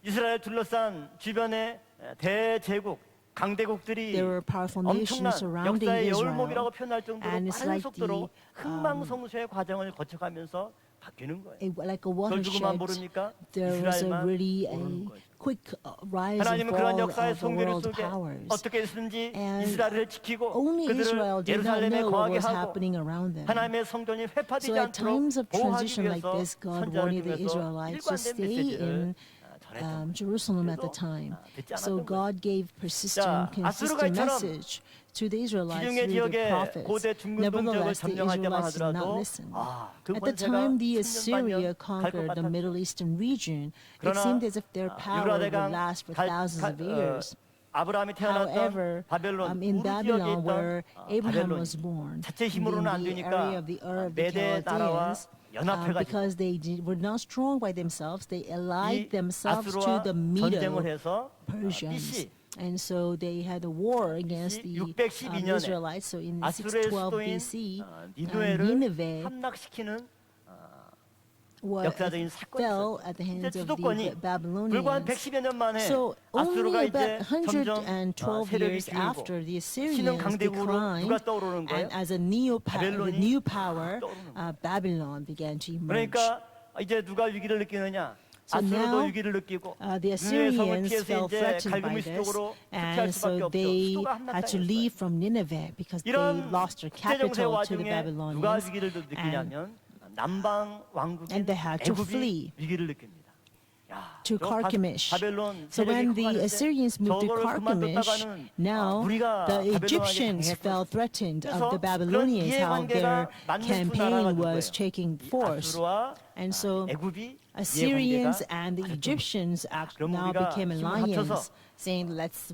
이스라엘 둘러싼 주변의 대제국 강대국들이 There were powerful 엄청난 nations surrounding 역사의 Israel. 여울목이라고 표현할 정도로 And it's 빠른 like 속도로 the, 흥망성쇠의 과정을 거쳐가면서 바뀌는 거예요. Like a 그걸 누구만 watershed, 모릅니까? there was a 이스라엘만 really 모르는 a 거예요. quick rise and 하나님은 그런 fall 역사의 of the 송교를 world 속에 powers. 어떻게 했는지 And 이스라엘을 지키고 Only Israel 그들을 did not 예루살렘에 know what 거하게 was 하고 happening around them. 하나님의 성전이 회파되지 So at 않도록 times of 보호하기 transition like 위해서 this, God 선자를 wanted the 통해서 Israelites to 일관된 stay 메시지를 in 전했던 Jerusalem at the 그래도, time. 듣지 So 않았던 God gave persistent, 자, consistent 아수르가처럼 message to the Israelites 지중해 through the 지역의 prophets. 고대 중근 동족을 Nevertheless, the 점령할 때만 Israelites did not 하더라도 listen. 그 At the 권세가 time the 1000년 Assyria 갈것 conquered the 같았죠. Middle Eastern region, it 그러나 seemed as if their power would 유라대강 last for thousands of years. 아브라함이 태어났던 However, 바벨론 in 우르 지역에 Babylon, where 있던 Abraham 바벨론이 was born, 자체 in 힘으로는 안 the 되니까 area of the Ur of the 메대 나라와 Chaldeans, 연합해가지고 because they were not strong by themselves, they allied 이 themselves to 아수르와 the 전쟁을 Medo 해서 Persians. BC And so they had a war against the 612년에 Israelites. So in 아수르의 612 수도인 BC, 니누에를 Nineveh 함락시키는 fell 역사적인 사건이 at 있었죠. the 이제 hands of 주도권이 the 불과 한 Babylonians. 110여 년 만에 So 아수르가 only 이제 about 점점 112 세력이 years 줄고 after the 신흥 Assyrians 강대국으로 누가 declined, 떠오르는 거예요? and as a new 바벨론이 power, 떠오르는 Babylon began to emerge. 그러니까 이제 누가 위기를 느끼느냐? So 아수르도 now, 위기를 느끼고 the 니느웨 성을 Assyrians 피해서 fell 이제 threatened by 갈그미스 this, 쪽으로 피할 and 수밖에 so 없죠. they 수도가 had to 함락당했어요. leave from Nineveh because they 이런 lost their 국제정세 capital to the 와중에 누가 Babylonians, 위기를 느끼냐면 남방 왕국인 and they had to 애굽이 flee 위기를 느낍니다. 야, to 저 Carchemish. 바벨론 So when 세력이 the 커가는데 Assyrians moved to 저거를 Carchemish, 그만뒀다가는 now 우리가 the 바벨론에게 Egyptians 당했구나. fell threatened 그래서 of the 그런 Babylonians, how 이해관계가 their 맞는 두 나라가 campaign was 누구예요? taking 이 force. 아수르와 And so 애굽이 Assyrians 이해관계가 and the Egyptians 그럼 now 우리가 became 힘을 합쳐서 alliance, saying let's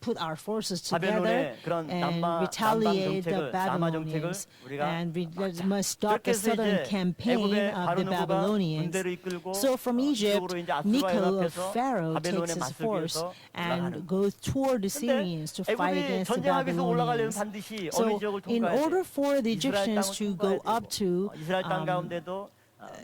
put our forces together 바벨론의 그런 and 남방 retaliate the 정책을 남아 정책을 Babylonians, 우리가 and we must stop 그렇게 the 해서 southern 이제 campaign 애굽의 of the 바로 누구가 Babylonians. 군대를 이끌고 So from Egypt, 이쪽으로 이제 아수르와 Necho, 연합해서 Pharaoh, 바벨론에 takes his 맞서기 force 위해서 and 올라가는. goes toward the 근데 Syrians to fight 애굽이 against the 전쟁하기 위해서 올라가려면 Babylonians. 반드시 어느 So 지역을 in 통과해야 order 돼요. for the 이스라엘 Egyptians 땅을 to 통과해야 go up 되고, to 이스라엘 땅 가운데도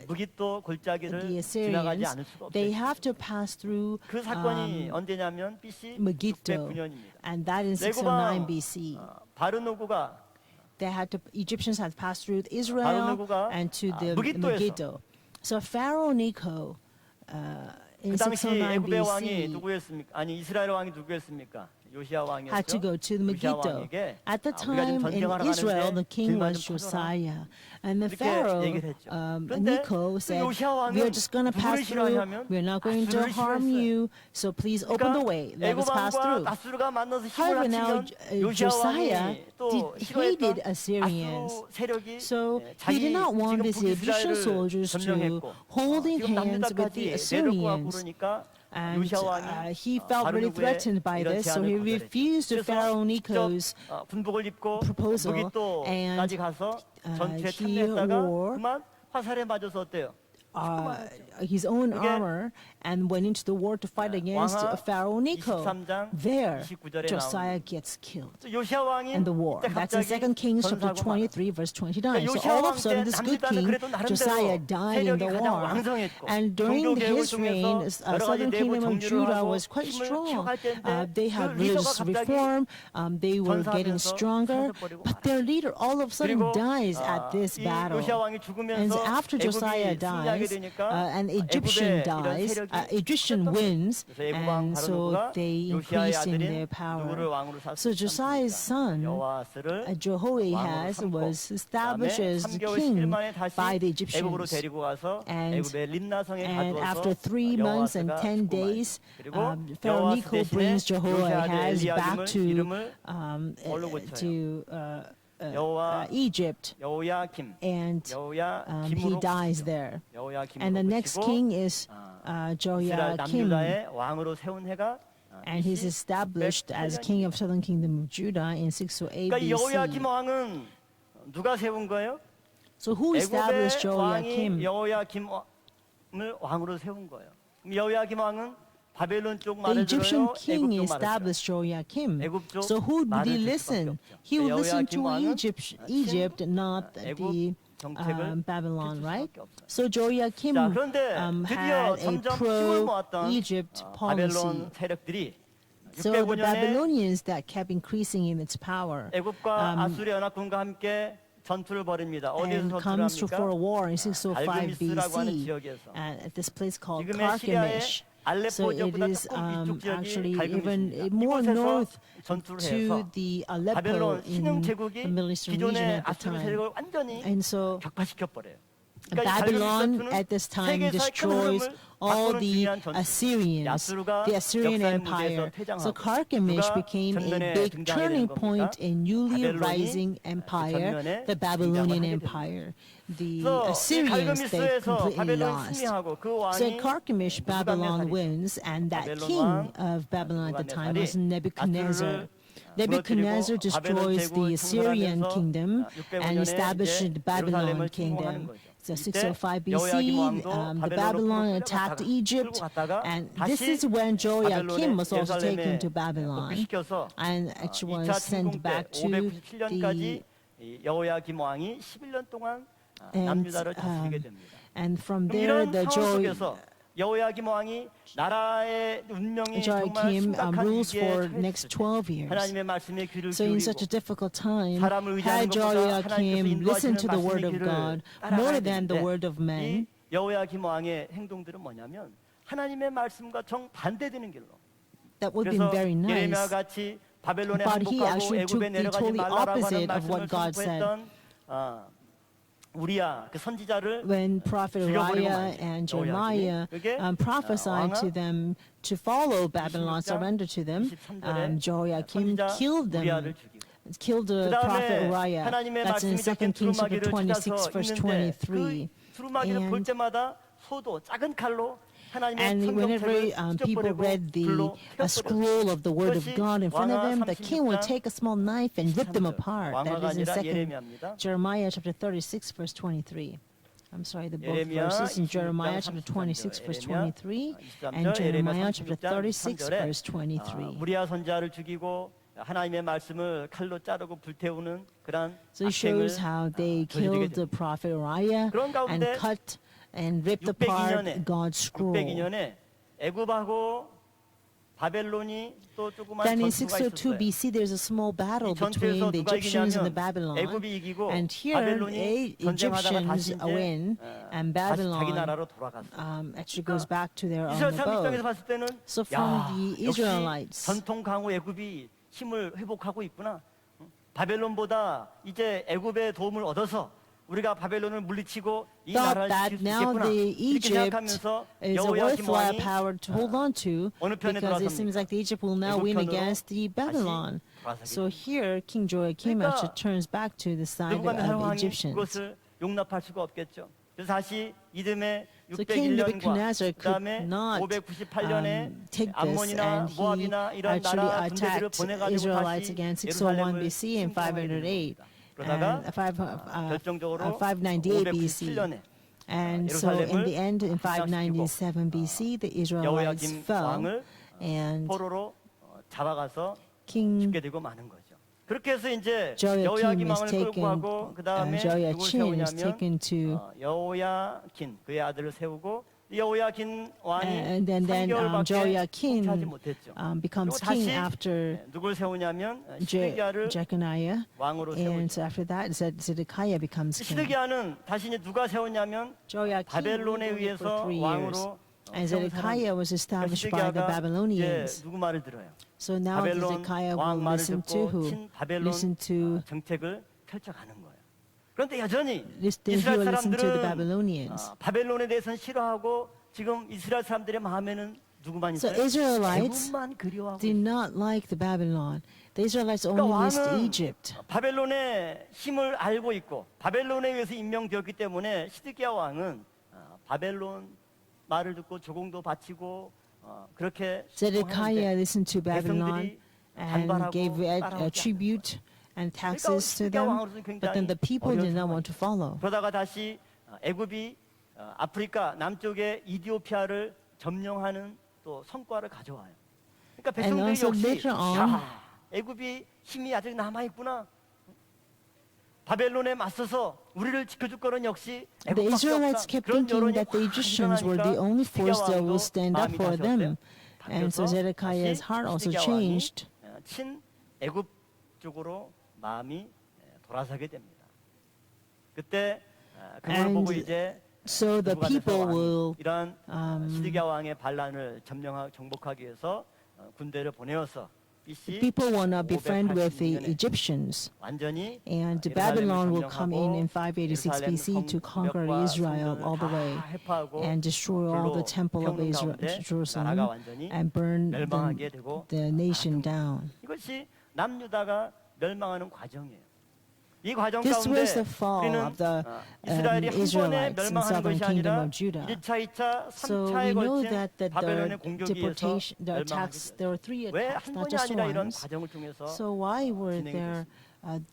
무기또 골짜기를 the 지나가지 Assyrians, 않을 수가 they 없어요. have to pass through 그 사건이 언제냐면 BC Megiddo, 609년입니다. and that is 609 레고방 BC. 바르노구가 They had to Egyptians had passed through Israel 바르노구가 and to the 무깃도에서 Megiddo. So Pharaoh Necho in 그 당시 609 애굽의 왕이 BC, 누구였습니까? 아니 이스라엘 왕이 누구였습니까? 요시야 왕이었죠. had to go to 요시야 Megiddo. 왕에게 At the 우리가 지금 time 전쟁하러 in Israel, 가는데 the king 길만 was 좀 쳐줘라. Josiah. And the 이렇게 Pharaoh, 얘기를 했죠. 그런데 Necho, 그 said, 요시야 왕은 we are just going to pass 누구를 through. 싫어하냐면 We're not going to 아수르를 harm 싫어했어요. you. So please open the way. Let us pass 애굽 왕과 through. 아수르가 만나서 힘을 However, now 합치면 요시야 Josiah 왕이 또 hated 싫어했던 Assyrians. 아수르 세력이 So he 자기 did not want 지금 his Egyptian 북이스라엘을 soldiers to 점령했고 holding 지금 hands with 남유다까지 the 내려고 하고 Assyrians. 그러니까 And 요시야 왕이 he felt really threatened by this, so he refused Pharaoh Necho's 군복을 입고 proposal, 무기또까지 and 가서 전투에 he 참여했다가 wore 그만 화살에 맞아서 어때요? his own 그게 armor and went into the war to fight against 왕하 Pharaoh Necho. 23장 There, 29절에 Josiah gets killed 또 요시야 왕이 in the war. 이때 That's in 갑자기 2 Kings chapter 전사하고 말아요. 23, verse 29. So 요시야 all 왕 of a sudden, 때 this good 남유다는 king, 그래도 나름대로 Josiah, died in 세력이 the 가장 war. 왕성했고 And during 종교개혁을 his reign, 통해서 여러 가지 southern 내부 kingdom of 정리를 Judah 하고 was quite 힘을 strong. 키워갈 때인데 They 그 had 리더가 religious 갑자기 reform. They were getting 전사하면서 stronger. 사라져버리고 But their leader all of a sudden 그리고 dies at this 이 battle. 요시야 왕이 And 죽으면서 after Josiah 애굽이 승리하게 dies, 되니까 an Egyptian 애굽의 이런 dies, 세력이 Egyptian wins, 그래서 애굽 왕 and 바로 so 누구가 they 요시아의 increased in their 아들인 누구를 power. 왕으로 So Josiah's son, 여호아스를 Jehoahaz, was established as the king by the 애굽으로 Egyptians. 데리고 가서 And- 애굽의 림나성에 And after 가두어서 3 months and 여호아스가 10 죽고 days, 말이죠. 그리고 Pharaoh 여호아스 Necho 대신에 brings 요시아의 Jehoahaz back 엘리야김을 to 이름을 뭘로 고쳐요? 여호와 Egypt, 여호야김 and he 여호야김으로 dies 고치죠. there. 여호야김으로 And the next 고치고 king is 이스라엘 Joachim, 남유다의 왕으로 세운 해가 and he's established as king of southern kingdom of Judah in 608 그러니까 이 여호야김 BC. 왕은 누가 세운 거예요? So who established 애굽의 왕이 Joachim? 여호야김을 왕으로 세운 거예요. 그럼 여호야김 왕은 바벨론 쪽 The 말을 Egyptian 들어요? king 애굽 쪽 말을 들어요? established Joachim. 애굽 쪽 So who did 말을 he 들을 수밖에 listen? 없죠. He would listen 여호야김 to 왕은 Egypt, not 애굽 the 정책을 Babylon, 펼칠 right? 수밖에 없어요. So Joachim 자, 그런데 드디어 had a 점점 힘을 모았던 pro-Egypt policy. 바벨론 세력들이 So the 609년에 Babylonians that kept increasing in its power 애굽과 아수르 연합군과 함께 전투를 벌입니다. 어디서 and 전투를 comes to for a 합니까? war in 605 알그미스라고 하는 BC 지역에서. at this place called 지금의 시리아의 Carchemish. 알레포 So it 지역보다 is 조금 이쪽 지역이 actually even 갈그미스입니다. more 이곳에서 north 전투를 to 해서 the Aleppo 바벨론 in 신흥 the 제국이 Middle Eastern region 기존의 at the 아수르 time. 세력을 완전히 And so 격파시켜 버려요. Babylon at this time destroys all the Assyrians, the Assyrian Empire. So Carchemish became a big turning point in newly rising empire, the Babylonian Empire. The Assyrians, they completely lost. So at Carchemish, Babylon wins, and that king of Babylon at the time was Nebuchadnezzar. Nebuchadnezzar destroys the Assyrian kingdom and establishes the Babylon kingdom. So 605 BC, the Babylon attacked Egypt, and this is when Joachim was also taken to Babylon and actually was sent back to the 여호야김 왕이 11년 동안 남유다를 다스리게 됩니다. and from there 이런 the 상황 속에서 여호야김 왕이 나라의 운명이 정말 Joachim 심각한 rules 위기에 for 처했을 next 때 12 years. 하나님의 말씀에 귀를 So in such a 기울이고 difficult time, 사람을 의지하는 had 것보다 Joachim 하나님께서 listened to 인도하시는 the word of 말씀의 God 길을 more 따라가야 than the 되는데 word of man. 이 여호야김 왕의 행동들은 뭐냐면 하나님의 말씀과 정반대되는 길로. That would be 그래서 very nice. 예레미야 같이 바벨론에 But he 항복하고 actually took 애굽에 the 내려가지 totally 말라라고 하는 opposite of 말씀을 what God said. 선포했던 우리야 그 선지자를 When Prophet 죽여버리고 Uriah 말이죠. and 여호야김이. Jeremiah 그게 prophesied 왕하 to them to follow Babylon, 26장 surrender to them, 23절에 Joachim 선지자 killed 우리야를 them, 죽이고 killed the 그다음에 prophet Uriah. 하나님의 That's in 말씀이 2 적힌 Kings chapter 두루마기를 26, 찾아서 verse 읽는데 23. 그 두루마기를 볼 And- 때마다 소도 작은 칼로 하나님의 And whenever 성경책을 people 찢어버리고 read the 불로 태워버렸어요. scroll of the Word of God in front of them, the king would 36장 take a small knife and rip them apart. That 왕화가 is in 아니라 2 예레미야입니다. Jeremiah chapter 36, verse 23. I'm sorry, the both 예레미야 verses in 26장 Jeremiah chapter 26, verse 23, and Jeremiah chapter 36, verse 23. 우리야 선지자를 죽이고 하나님의 말씀을 칼로 자르고 불태우는 그런 So it 악행을 shows how they 저지르게 killed the prophet Uriah 그런 and 가운데 cut and ripped apart 602년에 God's scroll. 602년에 애굽하고 바벨론이 또 조그만 Then in 전투가 602 있었어요. BC, there's a small battle 이 전투에서 between the 누가 Egyptians and the 이기냐면 Babylon. 애굽이 이기고 And here, 바벨론이 전쟁하다가 다시 Egyptians win, and 다시 자기 Babylon 나라로 돌아갔어요. actually goes back to their own 이스라엘 사람 입장에서 abode. 봤을 때는 So 야, from the 역시 Israelites, 전통 강호 애굽이 힘을 회복하고 있구나. 바벨론보다 이제 애굽의 도움을 얻어서 우리가 바벨론을 물리치고 이 thought 나라를 that 지킬 수 now 있겠구나. the 이렇게 Egypt 생각하면서 is a 여호야김 worthwhile 왕이 power to hold on to, 어느 편에 because it 들어섭니까? seems like the Egypt will now win 애굽 편으로 against the Babylon. 돌아서게 So 됩니다. here, King Joachim 그러니까 actually turns back to the side 느부갓네살 of 왕이 Egyptians. 그것을 용납할 수가 없겠죠. 그래서 다시 이듬해 So King 601년과 Nebuchadnezzar could 그다음에 not 598년에 take this, 암몬이나 and he 모압이나 이런 actually 나라 군대들을 attacked 보내가지고 Israelites 다시 again 601 예루살렘을 BC and 침공하게 되는 508. 겁니다. 그러다가 And 결정적으로 598 BC. 597년에 And so in the end, in 597 BC, the Israelites 여호야김 fell, 왕을 and 포로로 잡아가서 King 죽게 되고 마는 거죠. 그렇게 해서 이제 Joachim 여호야김 is 왕을 taken, 끌고 가고 그 다음에 누굴 Joachim is 세우냐면 taken to, 여호야긴 그의 아들을 세우고 여호야긴 왕이 and then 3개월밖에 Joachim 통치하지 못했죠. becomes 그리고 king 다시 after 누굴 세우냐면 시드기야를 Jeconiah, 왕으로 and 세우죠. after that, Zedekiah becomes king. 시드기야는 다시 이제 누가 세우냐면 Joachim 바벨론에 ruled 의해서 for 3 years, 왕으로 and 세운 Zedekiah 사람이에요. was established by the 시드기야가 Babylonians. 이제 누구 말을 들어요? So now 바벨론 Zedekiah 왕 will 말을 listen to 듣고 who? 친 바벨론 Listen to 정책을 펼쳐가는 거예요. 그런데 여전히 he 이스라엘 will listen to the 사람들은 Babylonians. 바벨론에 대해서는 싫어하고 지금 이스라엘 사람들의 마음에는 누구만 So 있어요? Israelites 애굽만 그리워하고 did 있어요. not like the Babylon. The Israelites 그러니까 only missed 왕은 Egypt. 바벨론의 힘을 알고 있고 바벨론에 의해서 임명되었기 때문에 시드기야 왕은 바벨론 말을 듣고 조공도 바치고 그렇게 Zedekiah 시행하는데 listened to Babylon 백성들이 and 반발하고 gave 따라오지 tribute and 그러니까 taxes to 시드기야 them, 왕으로서는 but then the 굉장히 people 어려운 did not want 상황이죠. to follow. 그러다가 다시 애굽이 아프리카 남쪽의 이디오피아를 점령하는 또 성과를 가져와요. 그러니까 And 백성들이 also 역시 later on, 야, 애굽이 힘이 아직 남아 있구나. 바벨론에 맞서서 우리를 지켜줄 거는 역시 The 애굽밖에 Israelites 없다. kept 그런 thinking 여론이 that the 확 Egyptians were the 일어나니까 only force that 시드기야 will stand up 왕도 for 마음이 them. 다시 And so 바뀌어서 Zedekiah's 다시 heart also 시드기야 왕이 changed. 친 애굽 쪽으로 마음이 돌아서게 됩니다. 그때 그걸 And 보고 이제 So the people 왕이 will 이러한 시드기야 왕의 반란을 정복하기 위해서 군대를 보내어서 BC people will not be friend with the 586년에 Egyptians. 완전히 And 예루살렘을 Babylon will come in 점령하고 586 예루살렘 BC to conquer 성벽과 Israel 성전을 all the 다 way 해파하고 and destroy all the 불로 temple of 태우는 Israel, 가운데 나라가 Jerusalem 완전히 and burn 멸망하게 되고 the nation down. 이것이 남유다가 멸망하는 과정이에요. 이 과정 This 가운데 was the fall 우리는 of the 이스라엘이 한 번에 Israelites in 멸망하는 southern 것이 kingdom 아니라 of Judah. 1차, 2차, So 3차에 we know 걸친 that the 바벨론의 공격에 의해서 deportation, the 멸망하게 attacks, 됐어요. there were 3 왜 attacks, 한 not 번이 just 아니라 이런 once. 과정을 통해서 So why were 진행이 there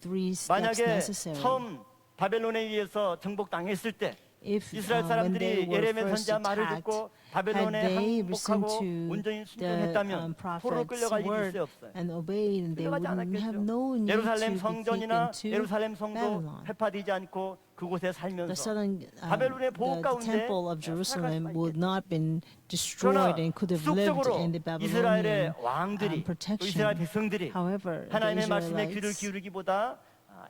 3 steps 만약에 necessary? 처음 바벨론에 의해서 정복당했을 때 If 이스라엘 when they 사람들이 were 예레미야 first 선지자 말을 attacked, 듣고 had 바벨론에 they 항복하고 listened to 온전히 the 순종했다면 포로로 prophet's 끌려갈 일이 word 있어요 없어요? and obeyed, and they 끌려가지 wouldn't have 않았겠죠. no need to 예루살렘 be 성전이나 taken to 예루살렘 성도 Babylon. 회파되지 않고 그곳에 The 살면서 southern, 바벨론의 보호 the 가운데 temple of 살아갈 Jerusalem 수가 would 있겠죠. not been destroyed 그러나 and could have lived 지속적으로 in the 이스라엘의 Babylonian 왕들이 또 protection. 이스라엘 백성들이 However, the 하나님의 말씀에 귀를 Israelites, 기울이기보다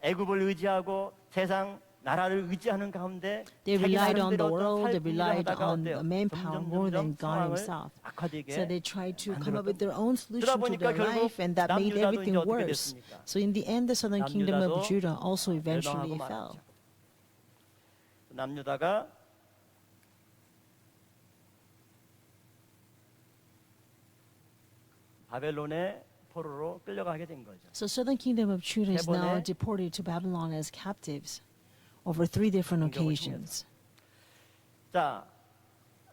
애굽을 의지하고 세상 나라를 의지하는 가운데 they 자기 relied on the 나름대로 world, they 어떤 살기를 relied 하다가 on 어때요? the manpower more than God 상황을 Himself. 악화되게 So they tried to come up with 만들었던 their own solution to 보니까 their 결국 life, and that made 남유다도 everything 이제 어떻게 worse. 됐습니까? So in the end, the southern kingdom 남유다도 of Judah also eventually 멸망하고 fell. 말았죠. 남유다가 바벨론의 포로로 끌려가게 된 거죠. So southern kingdom of Judah is 세 now 번의 deported to Babylon as captives over 3 different 공격을 occasions. 자,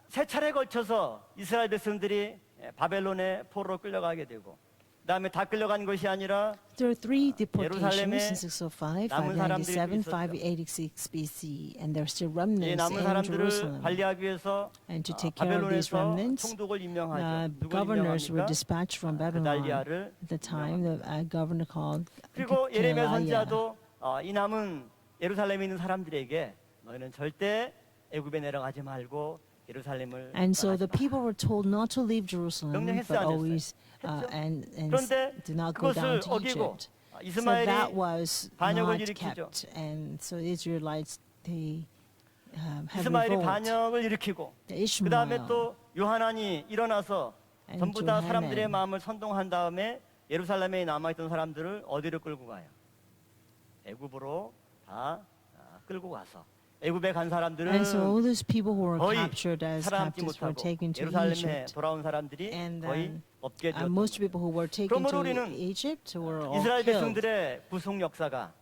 세 차례 걸쳐서 이스라엘 백성들이 바벨론의 포로로 끌려가게 되고, 그다음에 다 끌려간 것이 아니라 There are 3 예루살렘에 deportations in 605, 남은 사람들이 597, 또 있었죠. 586 BC, and there are still 이 remnants 남은 in 사람들을 Jerusalem. 관리하기 위해서 And to take care of these 바벨론에서 remnants, 총독을 임명하죠. 누굴 governors were 임명합니까? dispatched from Babylon. 그달리아를 At the time, the governor called 그리고 예레미야 Gedaliah. 선지자도 이 남은 예루살렘에 있는 사람들에게 너희는 절대 애굽에 내려가지 말고 예루살렘을 And so the 떠나지 people were told not to leave Jerusalem, 명령했어요, but 안 했어요? always 했죠. and 그런데 do not go down 그것을 to 어기고 Egypt. So 이스마엘이 that was 반역을 not 일으키죠. kept, and so Israelites they have 이스마엘이 revolt. 반역을 일으키고 The 그 다음에 Ishmael 또 요하난이 일어나서 and 전부 다 Johanan. 사람들의 마음을 선동한 다음에 예루살렘에 남아있던 사람들을 어디로 끌고 가요? 애굽으로 다 끌고 가서 애굽에 간 사람들은 And so all those people who were 거의 captured as 살아남지 captives were 못하고 taken to 예루살렘에 Egypt. 돌아온 사람들이 And 거의 then, 없게 되었던 most 거예요. people who were taken 그러므로 to 우리는 Egypt were all 이스라엘 killed. 백성들의 구속 역사가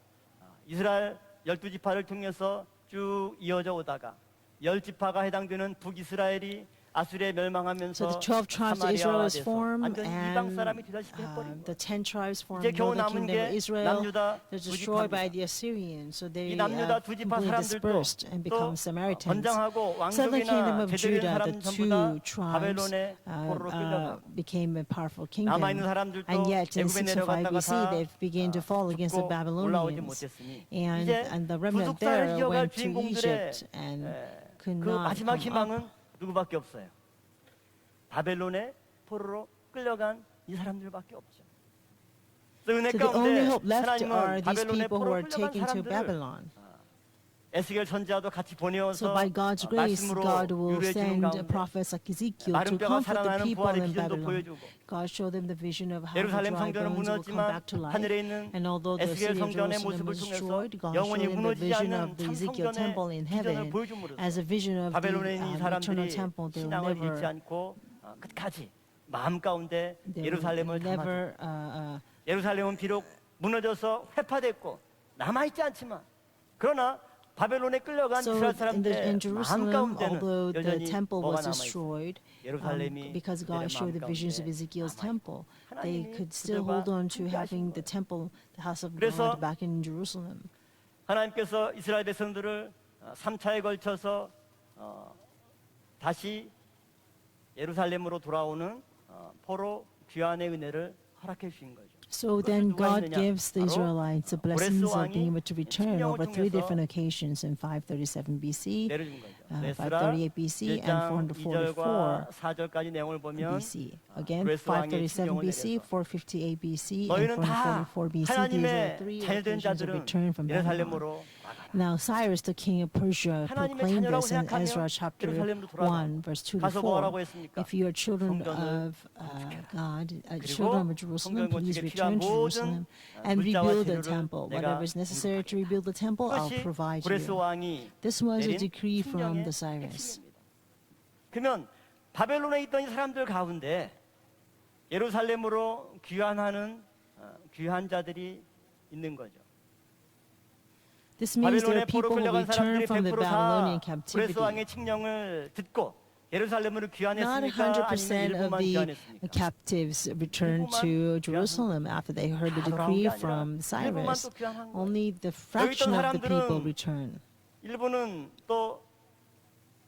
이스라엘 12지파를 통해서 쭉 이어져 오다가 10지파가 해당되는 북이스라엘이 아수리에 멸망하면서 So the 12 tribes of Israel 사마리아화 is 돼서 formed, 완전 이방 and 사람이 되다시피 해버린 the 거예요. 10 tribes formed 이제 겨우 northern 남은 kingdom of 게 Israel. 남유다 They're destroyed by 두지파입니다. the Assyrians, so they 이 남유다 have 두지파 completely 사람들도 dispersed and 또 become Samaritans. 건장하고 Southern kingdom 왕족이나 of 제대로 된 Judah, 사람 the 전부 다 two tribes, 바벨론의 포로로 끌려가고 became a powerful 남아 있는 kingdom. 사람들도 And yet in 애굽에 605 내려갔다가 BC, 다 they've begun to fall against the 죽고 올라오지 Babylonians. 못했으니 And 이제 the remnant 구속사를 there 이어갈 went to 주인공들의 Egypt and could 그 not 마지막 come up. 희망은 누구밖에 없어요. 바벨론의 포로로 끌려간 이 사람들밖에 없죠. 그래서 은혜 So the only 가운데 hope left are 하나님은 these 바벨론의 people who 포로로 are 끌려간 taken to 사람들을 Babylon. 에스겔 선지자도 같이 보내어서 So by God's grace, 말씀으로 God will 유래해 주는 send 가운데 prophets like Ezekiel to 마른 뼈가 comfort the 살아나는 people 부활의 in 비전도 Babylon. 보여주고 God showed them the vision of how the 예루살렘 dry 성전은 bones will come 무너지만 back to life. 하늘에 있는 And although the 에스겔 city of 성전의 Jerusalem 모습을 was 통해서 destroyed, God 영원히 showed them the 무너지지 vision 않는 of the 참 Ezekiel temple 성전의 in 비전을 heaven 보여줌으로써 as a vision of the 바벨론에 있는 이 eternal 사람들이 temple. They will 신앙을 잃지 never, 않고 끝까지 마음 가운데 they 예루살렘을 will 담아줘. never 예루살렘은 비록 무너져서 회파됐고 남아있지 않지만 그러나 바벨론에 끌려간 So 이스라엘 in 사람들의 마음 Jerusalem, 가운데는 although the 여전히 temple 뭐가 was 남아있어요? destroyed, 예루살렘이 because 그들의 God showed the 마음 visions of 가운데 Ezekiel's 남아있고 temple, they 하나님이 could still 그들과 hold on to 함께 having 하신 the 거예요. temple, the house of 그래서 God back in Jerusalem. 하나님께서 이스라엘 백성들을 3차에 걸쳐서 다시 예루살렘으로 돌아오는 포로 귀환의 은혜를 허락해 주신 거죠. So then God gives the Israelites the blessings of being able to return over 3 different occasions in 537 BC, 내려준 거죠. 538 BC, and 1장 2절과 444 4절까지 내용을 보면 BC. Again, 그레스 왕의 537 침령을 BC, 내려서 458 BC, and 너희는 다 444 BC. These are 하나님의 3 자녀된 occasions of 자들은 return from Babylon. 예루살렘으로 나가라. Now Cyrus, the king of Persia, 하나님의 proclaimed 자녀라고 this in 생각하면 Ezra chapter 예루살렘으로 돌아가. 1, verse 2 to 가서 뭐라고 4. 했습니까? If you are children 성전을 of God, 그리고 children of Jerusalem, 성전 please 건축에 return 필요한 to Jerusalem 모든 and 물자와 rebuild the 재료를 temple. 내가 Whatever is necessary to rebuild the temple, I'll 그것이 provide 고레스 you. 왕이 This was a 내린 decree from 침령의 the Cyrus. 핵심입니다. 그러면 바벨론에 있던 이 사람들 가운데 예루살렘으로 귀환하는 귀환자들이 있는 거죠. This means there 바벨론의 are 포로 people who 끌려간 return 사람들이 from the 100% Babylonian 다 captivity. 고레스 왕의 칙령을 듣고 예루살렘으로 Not 귀환했습니까? 100% 아니면 of 일부만 the 귀환했습니까? captives returned to Jerusalem after they heard the 다 돌아온 decree 게 아니라 from 일부만 Cyrus. 또 귀환한 거예요. Only the fraction of the people 사람들은 return. 일부는 또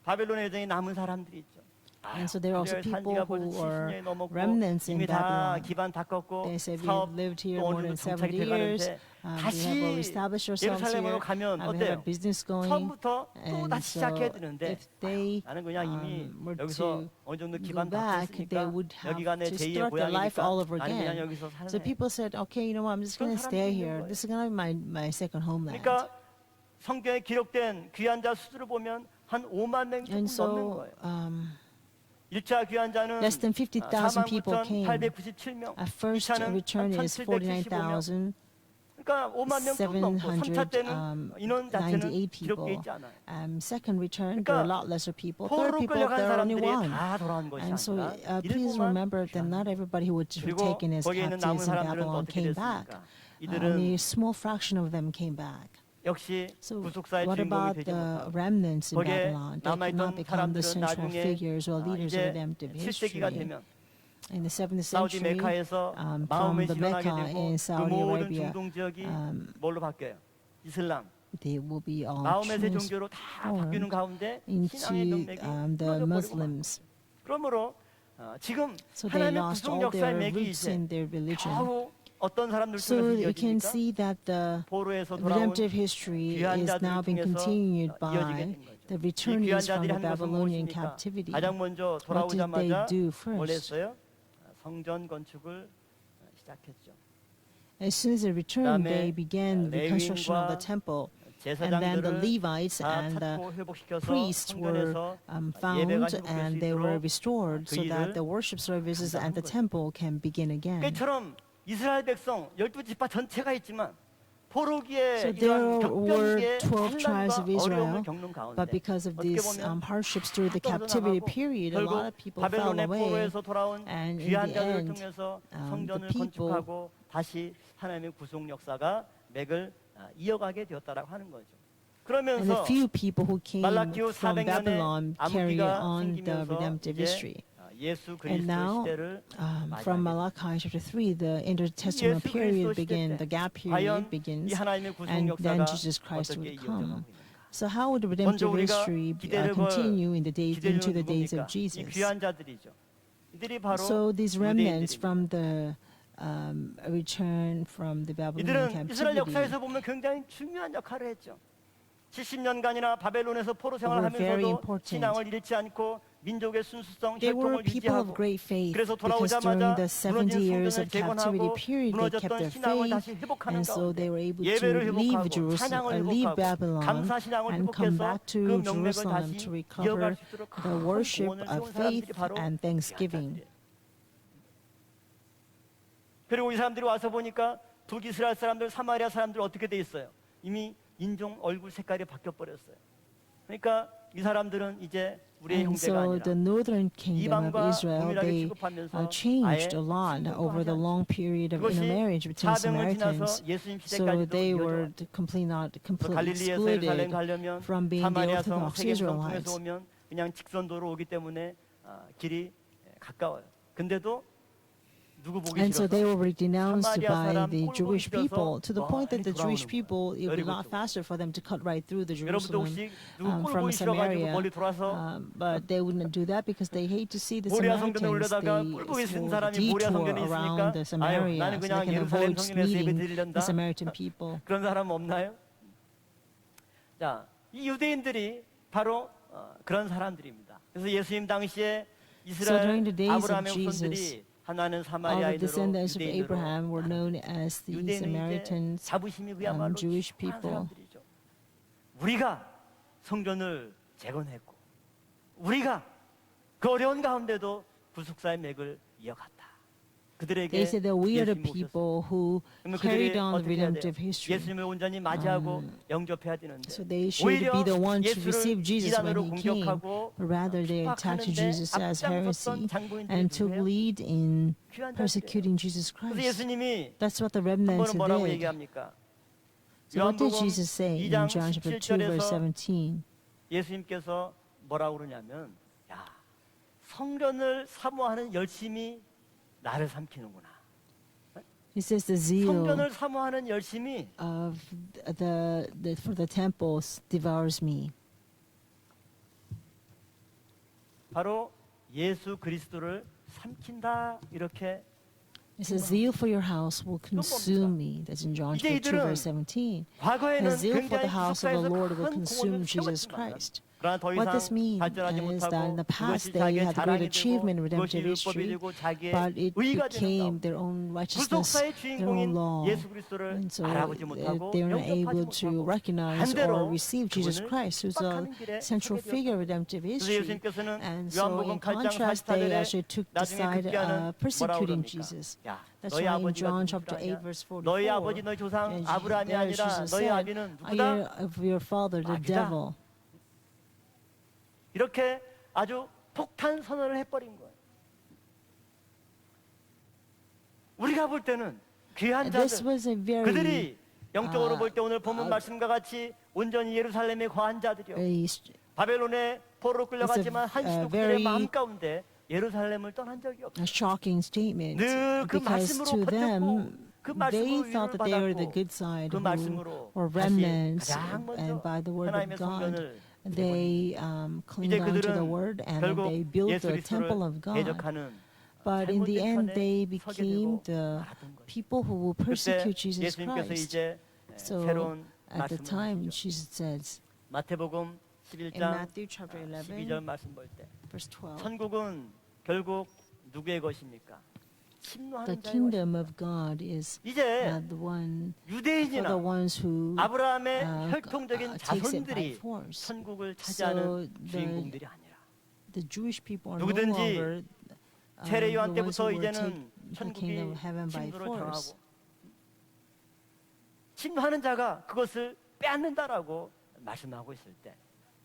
바벨론의 여정에 남은 사람들이 있죠. And so there are also 이스라엘 people 산지가 벌써 who are 70년이 넘었고 remnants in 이미 다 Babylon. 기반 다 꺾고 They said we 사업 have lived here 또 more 어느 than 정도 정착이 70 years. 돼가는데 We have 다시 established ourselves 예루살렘으로 here. 가면 We have 어때요? a business going. 처음부터 또 And 다시 so 시작해야 되는데 if they 나는 그냥 이미 were 여기서 to 어느 정도 go 기반 다 back, they 깼으니까 would have 여기가 내 to 제2의 start their life 고향이니까 all over 나는 그냥 again. 여기서 So 살래. people said, okay, you know what, I'm just going to 그런 stay 사람들이 here. 있는 This is going to be my second homeland. 그러니까 성경에 기록된 귀환자 수를 보면 한 5만 명 조금 And 넘는 so 거예요. 1차 귀환자는 less than 50,000 people came. 49,897명. At first 2차는 return is 1,775명. 그러니까 5만 명 좀 넘고 3차 때는 인원 자체는 798 기록되어 people. 있지 않아요. Second return, there are a 그러니까 lot lesser people. Third 포로로 people, 끌려간 there are only 사람들이 one. 다 돌아온 것이 And so 아니라 please 일부만 remember that not everybody who were 그리고 taken as 거기에 있는 남은 captives in 사람들은 Babylon 어떻게 came back. 됐습니까? Only 이들은 a small fraction of them came back. 역시 So 구속사의 what 주인공이 about 되지 the 못하고 remnants in 거기에 Babylon? They could not 남아있던 become the 사람들은 central 나중에 figures or leaders of 이제 redemptive 7세기가 history. 되면 In the 7th 사우디 century, 메카에서 from 마음에 the 실현하게 Mecca 되고 in 그 Saudi 모든 Arabia, 중동 지역이 뭘로 바뀌어요? 이슬람, they will be all 마음의 새 종교로 다 바뀌는 transformed 가운데 into 신앙의 명맥이 the 끊어져 버리고 Muslims. 그러므로 지금 So they 하나님의 lost 구속 all 역사의 their 맥이 roots 이제 in their religion. 겨우 어떤 사람들 So 통해서 you can 이어지니까 see that the 포로에서 돌아온 redemptive history is 귀환자들을 now being 통해서 continued 이어지게 by 된 거죠. the 이 귀한 returnees from 자들이 the 한 것은 Babylonian 무엇입니까? captivity. 가장 먼저 What did they 돌아오자마자 do 뭘 first? 했어요? 성전 건축을 시작했죠. As soon as they returned, 그다음에 they began the construction of the 레위인과 temple. And then the 제사장들을 Levites 다 and the 찾고 회복시켜서 priests were 성전에서 found 예배가 회복될 수 and they were 있도록 restored so 그 that 일을 the worship services and the 감당한 거예요. temple can begin again. 그처럼 이스라엘 백성 12지파 전체가 있지만 포로기에 So there 이런 were 격변기에 12 tribes of 환난과 Israel, 어려움을 겪는 가운데 but because of 어떻게 these 보면 hardships through the 다 captivity 떨어져 period, a 나가고 lot of people fell 바벨론의 away. 포로에서 돌아온 And in 귀한 the 자들을 end, 통해서 the 성전을 people 건축하고 다시 하나님의 구속 역사가 맥을 이어가게 되었다라고 하는 거죠. And the 그러면서 few people who came 말라기오 from 400년에 Babylon carry 암흑기가 on the 생기면서 redemptive 이제 history. 예수 And 그리스도 now, 시대를 from 맞이하게 Malachi chapter 3, the intertestamental 예수 period 그리스도 시대 begins, 때 the gap period 과연 이 begins, 하나님의 구속 and then 역사가 Jesus Christ 어떻게 would 이어져가고 come. 있는가? So how would the 먼저 redemptive 우리가 history 기대를 continue in the days into 기대는 the days 누굽니까? of 이 Jesus? 귀한 자들이죠. 이들이 바로 So these remnants 유대인들입니다. from the return from the Babylonian 이들은 이스라엘 captivity 역사에서 보면 굉장히 중요한 역할을 했죠. 70년간이나 바벨론에서 포로 were very 생활하면서도 important. 신앙을 잃지 않고 민족의 순수성, They were 혈통을 people of 유지하고 great faith 그래서 because during 돌아오자마자 the 70 years 무너진 of captivity 성전을 period, they kept 무너졌던 their 신앙을 다시 faith, 회복하는 and so they 가운데 were able 예배를 to leave 회복하고 Jerusalem, 찬양을 leave 회복하고 Babylon, 감사 신앙을 and come 회복해서 back 그 to 명맥을 Jerusalem 다시 to 이어갈 recover 수 있도록 the 큰 worship 공헌을 of 세운 사람들이 faith 바로 and thanksgiving. 귀한 자들이에요. 그리고 이 사람들이 와서 보니까 북이스라엘 사람들, 사마리아 사람들 어떻게 돼 있어요? 이미 인종 얼굴 색깔이 바뀌어 버렸어요. 그러니까 이 사람들은 이제 우리의 And 형제가 so 아니라 the northern kingdom of 이방과 Israel, 동일하게 they 취급하면서 changed 아예 a lot 친분도 over the 하지 long period of 그것이 intermarriage between 400을 지나서 Samaritans. 예수님 So 시대까지도 they were 이어져 completely 갈릴리에서 예루살렘 excluded 가려면 from being the 사마리아성 Orthodox 세계성 Israelites. 통해서 오면 그냥 직선도로 오기 때문에 길이 가까워요. 근데도 누구 보기 And so they 싫어서 were denounced 사마리아 by 사람 the 꼴보기 Jewish people 싫어서 to the point that the 멀리 Jewish 돌아오는 people, it was 여리고 not 쪽으로. faster for them to cut right through the 여러분도 Jerusalem 혹시 누구 from 꼴보기 싫어가지고 Samaria. 멀리 돌아서 But they wouldn't do that because they hate to see the 모리아 성전에 Samaritans. 올려다가 They 꼴보기 싫은 will 사람이 모리아 detour 성전에 있으니까 around the 아유 Samaria 나는 so 그냥 they can 예루살렘 avoid 성전에서 예배 meeting 드리련다. the Samaritan people. 그런 사람 없나요? 자, 이 유대인들이 바로 그런 사람들입니다. 그래서 예수님 당시에 during the 이스라엘 days of 아브라함의 Jesus, 후손들이 하나는 All the 사마리아인으로 descendants of 유대인으로 Abraham were known as the 유대인은 이제 Samaritans. 자부심이 그야말로 Jewish 충만한 people. 사람들이죠. 우리가 성전을 재건했고 우리가 그 어려운 가운데도 구속사의 맥을 이어갔다. 그들에게 They said that we are the 예수님이 오셨어요. people who 그러면 carried 그들이 on the 어떻게 해야 돼요? redemptive history. 예수님을 온전히 맞이하고 영접해야 되는데 So they should 오히려 be the ones to 예수를 receive Jesus when 이단으로 he came, 공격하고 but rather they attacked 핍박하는데 Jesus as 앞장섰던 heresy 장본인들이 and took 누구예요? lead in 귀한 자들이에요. persecuting Jesus 그래서 Christ. 예수님이 That's what the 한 remnants 번은 뭐라고 did. 얘기합니까? So what did 요한복음 Jesus say in 2장 John chapter 2 verse 17절에서 17? 예수님께서 뭐라고 그러냐면 야 성전을 사모하는 열심이 나를 삼키는구나. He says the zeal 성전을 사모하는 열심이 of for the temples devours me. 바로 예수 그리스도를 삼킨다 이렇게 It says zeal for your house will consume me. That's in John chapter 2 verse 17. 과거에는 The zeal for 굉장히 the house of the 구속사에서 Lord will 큰 consume 공헌을 Jesus 세웠지만 Christ. 그러나 더 What this 이상 means 발전하지 is that in 못하고 the past 그것이 they 자기의 had great 자랑이 achievement in 되고 그것이 redemptive 율법이 history, 되고 자기의 but it 의가 되는 became 가운데 their own righteousness, 구속사의 their 주인공인 own law. 예수 그리스도를 And so 알아보지 못하고 they were not 영접하지 able to 못하고 recognize 반대로 or receive Jesus 그분을 Christ, who's a 핍박하는 길에 central 서게 figure of 되었다. redemptive 그래서 history. 예수님께서는 And so 요한복음 in 8장 contrast, they 44절에 actually took the 나중에 side 급기야는 of 뭐라고 persecuting 그럽니까? Jesus. 야, That's 너희 why in 아버지가 John chapter 8 누구냐? verse 44, 너희 아버지 너희 조상 and 아브라함이 there 아니라 Jesus 너희 said, 아비는 "Are 누구다? you of your father, the 마귀다." devil. 이렇게 아주 폭탄 선언을 해버린 거예요. 우리가 볼 때는 귀한 This 자들, was a very 그들이 영적으로 볼 때 오늘 본문 말씀과 같이 온전히 예루살렘의 거한 자들이요. 바벨론에 포로로 끌려갔지만 It's a, 한시도 very 그들의 마음 가운데 예루살렘을 떠난 적이 없어요. a shocking statement 늘 그 because 말씀으로 to them 버텼고 그 they 말씀으로 thought 위로를 that they were the 받았고 good side 그 who 말씀으로 were 다시 remnants 가장 먼저 and by the word of 하나님의 God 성전을 they clinged 이제 on to the 그들은 word and 결국 they built 예수 the temple of 그리스도를 God. 대적하는 But in the end, 잘못된 they 편에 서게 became 되고 the 말았던 거예요. people who will 그때 persecute Jesus 예수님께서 Christ. 이제 So 새로운 at the 말씀을 time, 하시죠. Jesus says, 마태복음 In 11장 Matthew chapter 11, 12절 말씀 볼 때 verse 12, 천국은 결국 누구의 것입니까? the 침노하는 자의 kingdom 것입니다. of God is 이제 the one for the 유대인이나 ones who 아브라함의 혈통적인 takes it by 자손들이 force. 천국을 차지하는 So 주인공들이 아니라 The Jewish people are no 누구든지 longer 세례 the 요한 ones 때부터 who will 이제는 take the 천국이 kingdom of heaven by 침노를 force. 당하고 침노하는 자가 그것을 빼앗는다라고 말씀하고 있을 때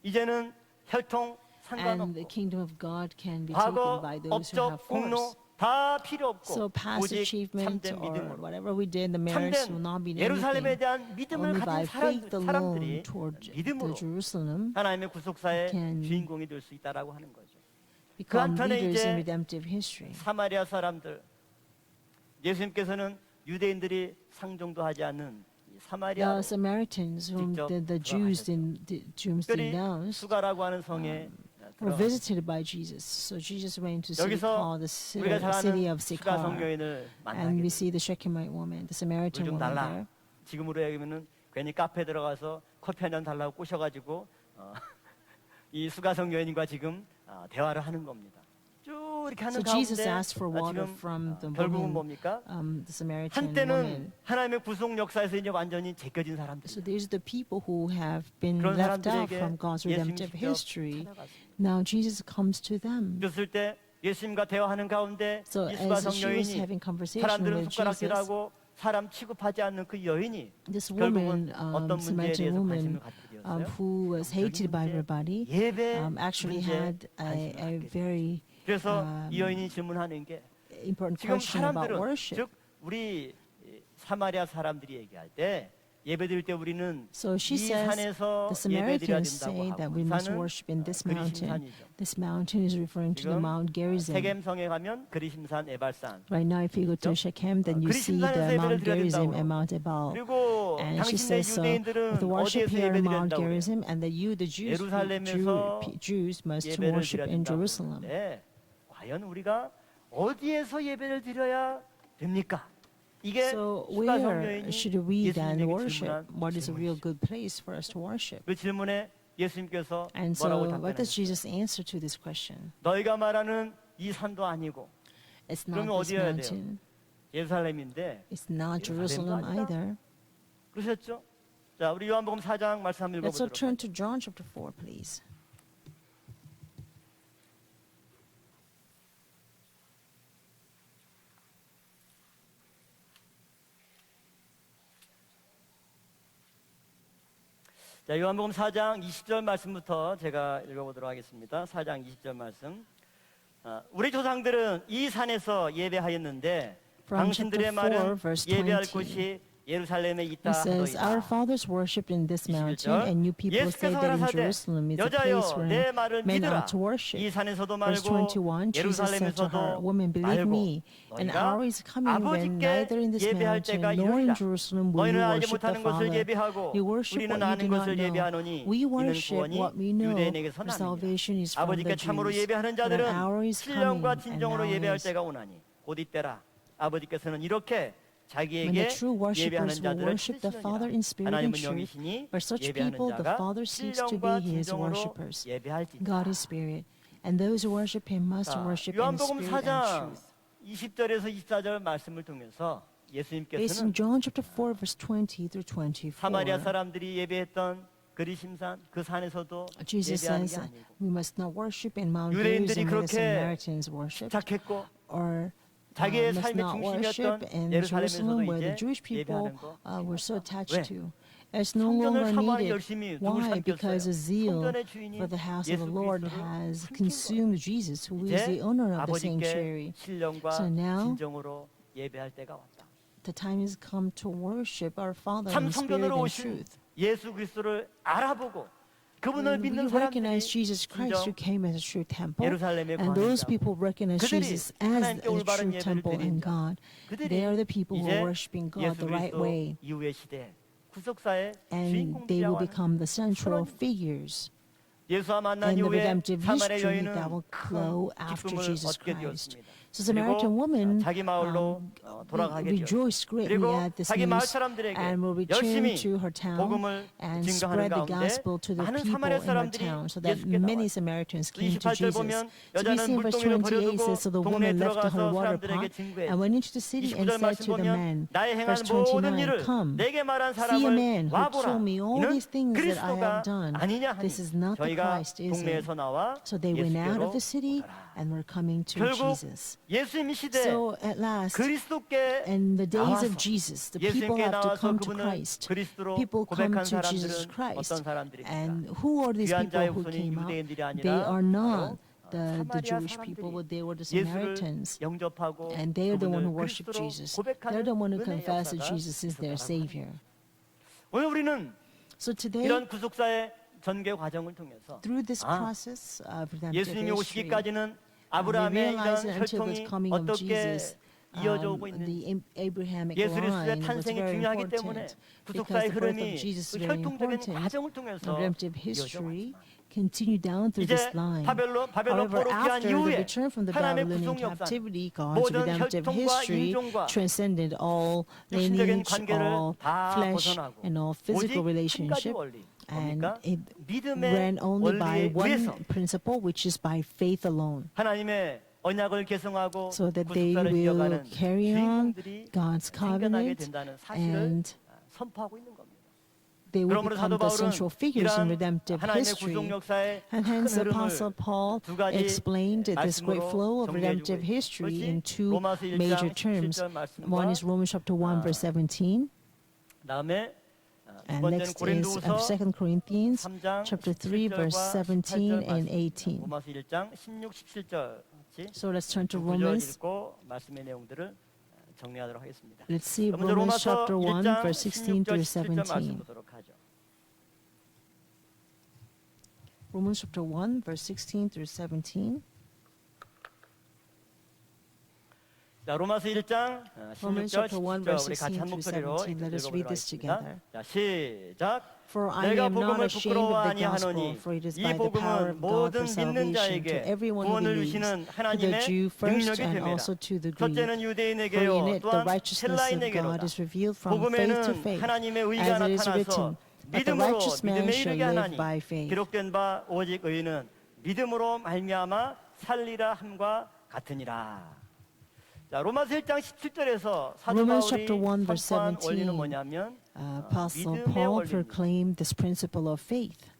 이제는 혈통 And the 상관없고 kingdom of God can be taken 과거 by those who have 업적 공로 force. 다 필요 없고 So past 오직 achievement 참된 or 믿음으로 whatever we did, the merits will 참된 not be 예루살렘에 anything. 대한 믿음을 Only by 가진 faith 사람들이 alone toward the 믿음으로 Jerusalem 하나님의 구속사의 can 주인공이 될 수 있다라고 하는 거죠. become 한편에 leaders 이제 in redemptive history. 사마리아 사람들 예수님께서는 유대인들이 상종도 하지 않는 이 사마리아 The Samaritans, whom 직접 the Jews 특별히 denounced, 수가라고 하는 성에 were 들어가서 visited by Jesus. So Jesus went to a city 여기서 called the 우리가 잘 city 아는 of 수가 Sychar, 성여인을 만나게 and we 됩니다. see the Shechemite woman, the Samaritan 요즘 woman 달라. there. 지금으로 얘기하면은 괜히 카페 들어가서 커피 한 잔 달라고 꼬셔가지고 이 수가성 여인과 지금 대화를 하는 겁니다. 쭉 이렇게 하는 So Jesus 가운데 asked for water 지금 from the 결국은 woman, 뭡니까? the Samaritan 한때는 woman. 하나님의 구속 역사에서 이제 완전히 제껴진 사람들. So these are the people who have been 그런 left out 사람들에게 from God's 예수님 redemptive 직접 history. 찾아갔습니다. Now Jesus comes to them. 그랬을 때 예수님과 대화하는 가운데 So 이 as 수가성 she was 여인이 having conversation 사람들은 with Jesus, 숟가락질하고 사람 취급하지 않는 그 여인이 this 결국은 woman, 어떤 문제에 Samaritan 대해서 woman, 관심을 갖게 되었어요. who was hated by everybody, 예배 actually 문제에 had 관심을 a 갖게 돼요. very 그래서 이 여인이 질문하는 게 important 지금 question about 사람들은 worship. 즉 우리 사마리아 사람들이 얘기할 때 예배드릴 때 우리는 So she 이 says, 산에서 the 예배드려야 Samaritans 된다고 say that 하고 we 이 must 산은 worship in this mountain. 그리심산이죠. This mountain is referring to the 지금 Mount Gerizim. 세겜성에 가면 그리심산 에발산 Right now, if you go to 그렇죠? Shechem, then you see 그리심산에서 the 예배를 Mount 드려야 Gerizim 된다고 and Mount Ebal. 그리고 And she 당신네 says, so 유대인들은 the worship 어디에서 here in Mount 예배드린다고 그래요? Gerizim, and that you, the Jews, 예루살렘에서 Jews must 예배를 worship 드려야 in 된다고 Jerusalem. 하는데 과연 우리가 어디에서 예배를 드려야 됩니까? 이게 So 수가성 where 여인이 should we then 예수님에게 worship? 질문한 What is a real 질문이죠. good place for us to worship? 그 질문에 예수님께서 And so 뭐라고 what does 답변하셨어요? Jesus answer to this question? 너희가 말하는 이 산도 아니고 It's not 그러면 this 어디여야 돼요? mountain. 예루살렘인데 It's not 예루살렘도 Jerusalem 아니다. either. 그러셨죠? 자, 우리 요한복음 4장 말씀 한번 Let's all 읽어보도록 turn to John chapter 4, please. 자, 요한복음 4장 20절 말씀부터 제가 읽어보도록 하겠습니다. 4장 20절 말씀. 우리 조상들은 이 산에서 예배하였는데 From 당신들의 chapter 4, 말은 verse 예배할 20. 곳이 예루살렘에 있다 It says, Our 하더이다. fathers worshipped in this mountain, 21절. and you people say 예수께서 that in 가라사대 Jerusalem is a place 여자여 where 내 말을 men 믿으라. ought to worship. 이 산에서도 Verse 말고 21, Jesus said to her, 예루살렘에서도 Woman, believe 말고 me, an 너희가 hour is coming when 아버지께 neither in this 예배할 mountain 때가 nor in 이르리라. Jerusalem will you 너희는 알지 worship the 못하는 것을 Father. 예배하고 You worship 우리는 what you 아는 do not 것을 know. 예배하노니 We 이는 worship 구원이 what we know, 유대인에게서 for 나느니라. salvation is from 아버지께 the 참으로 Jews. 예배하는 But an 자들은 hour is 신령과 coming, and 진정으로 now 예배할 is 때가 오나니 곧 이때라. 아버지께서는 이렇게 when 자기에게 the true 예배하는 worshippers will 자들을 worship the Father in spirit 하나님은 and truth. 영이시니 For such 예배하는 people, the 자가 Father seeks to 신령과 be His 진정으로 worshippers. 예배할지니라. God is spirit, and those who worship Him must 자, worship in 요한복음 spirit and 4장 truth. 20절에서 24절 말씀을 통해서 Based in 예수님께서는 John chapter 4, verse 20 through 24, 사마리아 사람들이 예배했던 그리심산 그 산에서도 Jesus 예배하는 게 says 아니고 we must not worship in Mount 유대인들이 Gerizim where the 그렇게 Samaritans worship, 착했고 or 자기의 must 삶의 not worship 중심이었던 in 예루살렘에서도 Jerusalem where 이제 the Jewish people 예배하는 거 were so attached 왜? to. It's no 성전을 longer 사모하는 needed. 열심이 누굴 Why? Because 삼켰어요? a zeal 성전의 주인이 for the house of 예수 the Lord 그리스도를 has 삼킨 consumed Jesus, who is 이제 the owner of the 아버지께 sanctuary. 신령과 So now 진정으로 예배할 때가 왔다. The time has come to worship our Father 참 in spirit 성전으로 and 오신 truth. 예수 그리스도를 알아보고 그분을 When we 믿는 recognize 사람들이 Jesus Christ who 진정 came as a true temple, 예루살렘에 and 거하는 those 자. people recognize 그들이 Jesus as 하나님께 a 올바른 true 예배를 temple 드리는 and 자. God. 그들이 They are the people who 이제 are worshiping God 예수 the right 그리스도 way, 이후의 시대 구속사의 and they will 주인공들이라고 become the central 선언입니다. figures 예수와 만난 in the 이후에 redemptive 사마리아 history 여인은 that will 큰 flow after 기쁨을 Jesus 얻게 Christ. 되었습니다. So Samaritan 그리고 woman 자기 마을로 돌아가게 rejoiced greatly 그리고 at this 자기 마을 news 사람들에게 and will return 열심히 to her town 복음을 and 증거하는 spread the 가운데 gospel to the 많은 people 사마리아 in her 사람들이 town, so that 예수께 many 나와요. Samaritans came to 28절 Jesus. 보면 So we 여자는 see in verse 물동이를 28, 버려두고 says, so the 동네에 woman left 들어가서 her water 사람들에게 pot 증거했다. and went into the city and 29절 said 말씀 to the 보면 man, 나의 행한 verse 모든 29, 일을 come, 내게 말한 see a 사람을 man who 와보라. told me all 이는 these things that I 그리스도가 have done. 아니냐 하니 This is not the 저희가 Christ, is it? 동네에서 나와 So they went out 예수께로 of the city 오더라. and were coming to 결국 Jesus. 예수님 시대 So at last, 그리스도께 in the days 나와서 of Jesus, the people 예수님께 have to 나와서 come to 그분을 Christ. 그리스도로 People come 고백한 to Jesus 사람들은 Christ. 어떤 사람들입니까? And who are these 귀한 people 자의 who 후손이 came out? 유대인들이 아니라 They are not 바로 the 사마리아 Jewish people, but they were the 예수를 Samaritans. 영접하고 And they are the one who 그분을 worship 그리스도로 Jesus. 고백하는 They're the one who 은혜의 confess that 역사가 Jesus is their 있었다라고 합니다. Savior. 오늘 우리는 So today, 이런 구속사의 전개 과정을 통해서 through this 아, process of redemptive 예수님이 history, 오시기까지는 we 아브라함의 realize 이런 that until the 혈통이 coming of 어떻게 Jesus, 이어져 오고 있는지 the Abrahamic 예수 그리스도의 line was 탄생이 very 중요하기 때문에 important because 구속사의 the birth of 흐름이 Jesus 그 is very 혈통적인 important. 과정을 통해서 Redemptive 이어져 history 왔지만 continue down through 이제 this line. 바벨론 However, 포로 귀환 after the 이후에 return from the 하나님의 Babylonian 구속 역사 captivity, God's 모든 redemptive 혈통과 history 인종과 transcended all 육신적인 lineage, 관계를 all 다 flesh, 벗어나고 and all 오직 physical 한 가지 relationship. 원리 And 뭡니까? it 믿음의 ran only by 원리에 one 의해서 principle, which is by faith alone. 하나님의 언약을 계승하고 So that they 구속사를 will 이어가는 carry on 주인공들이 God's 생겨나게 covenant 된다는 사실을 and 선포하고 있는 겁니다. they will 그러므로 become 사도 the 바울은 central figures in 이러한 redemptive 하나님의 구속 history. 역사의 And 큰 hence, 흐름을 Apostle Paul 두 가지 explained this great 말씀으로 flow of 정리해주고 redemptive 있습니다. history in 그것이 two 로마서 1장 major terms. 17절 말씀과 One is Romans chapter 1, verse 17, 그다음에 두 and 번째는 next is 고린도후서 2 Corinthians 3장 chapter 3, 17절과 verse 17 and 18. 로마서 1장 16, 17절 같이 So let's turn to 구절 Romans. 읽고 말씀의 내용들을 정리하도록 하겠습니다. Let's see 먼저 Romans 로마서 chapter 1, 1장 verse 16 16절 through 17절 말씀 17. 보도록 하죠. Romans chapter 1, verse 16 through 17. 자, 로마서 1장 Romans 16절, chapter 1, 17절 verse 우리 같이 16 한 through 목소리로 17. Let us read 읽어보도록 this 하겠습니다. together. 자, 시작. For I 내가 am not 복음을 ashamed of the gospel, 부끄러워하니하노니 for it is 이 by the power 복음은 of God 모든 for 믿는 salvation to 자에게 everyone who 구원을 believes, 주시는 to the 하나님의 Jew first 능력이 and 됨이라. also to the Greek. 첫째는 For 유대인에게요 in it the 또한 righteousness of God 헬라인에게로다. is revealed from faith to 복음에는 faith, 하나님의 의가 as it is 나타나서 written, but the 믿음으로 righteous man 믿음에 shall 이르게 live 하나니 by faith. 기록된 바 오직 의인은 믿음으로 말미암아 살리라 함과 같으니라. 자, 로마서 1장 17절에서 사도 Romans 바울이 chapter 1, verse 선포한 17. 원리는 뭐냐면 Apostle 믿음의 Paul 원리입니다. proclaimed this principle of faith.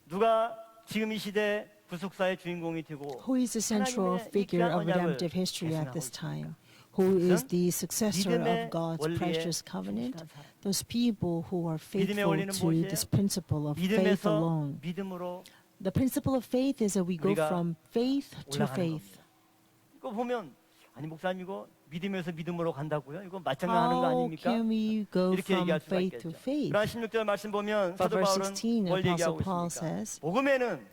누가 지금 이 시대 구속사의 주인공이 되고 Who is the central 하나님의 이 figure 귀한 of redemptive 언약을 history at 계승하고 this 있습니다. time? Who is the successor 믿음의 of God's 원리에 precious covenant? 충실한 사람. Those people who are 믿음의 faithful 원리는 to 무엇이에요? this principle of faith 믿음에서 alone. 믿음으로 The principle of faith is that we go 우리가 from faith to 올라가는 faith. 겁니다. 이거 보면 아니 목사님 이거 믿음에서 믿음으로 간다고요? 이거 맞장난하는 거 How 아닙니까? can we go 이렇게 from 얘기할 수가 faith to 있겠죠. faith? 그러나 16절 말씀 보면 But 사도 verse 바울은 16, 뭘 Apostle 얘기하고 Paul 있습니까? says, 복음에는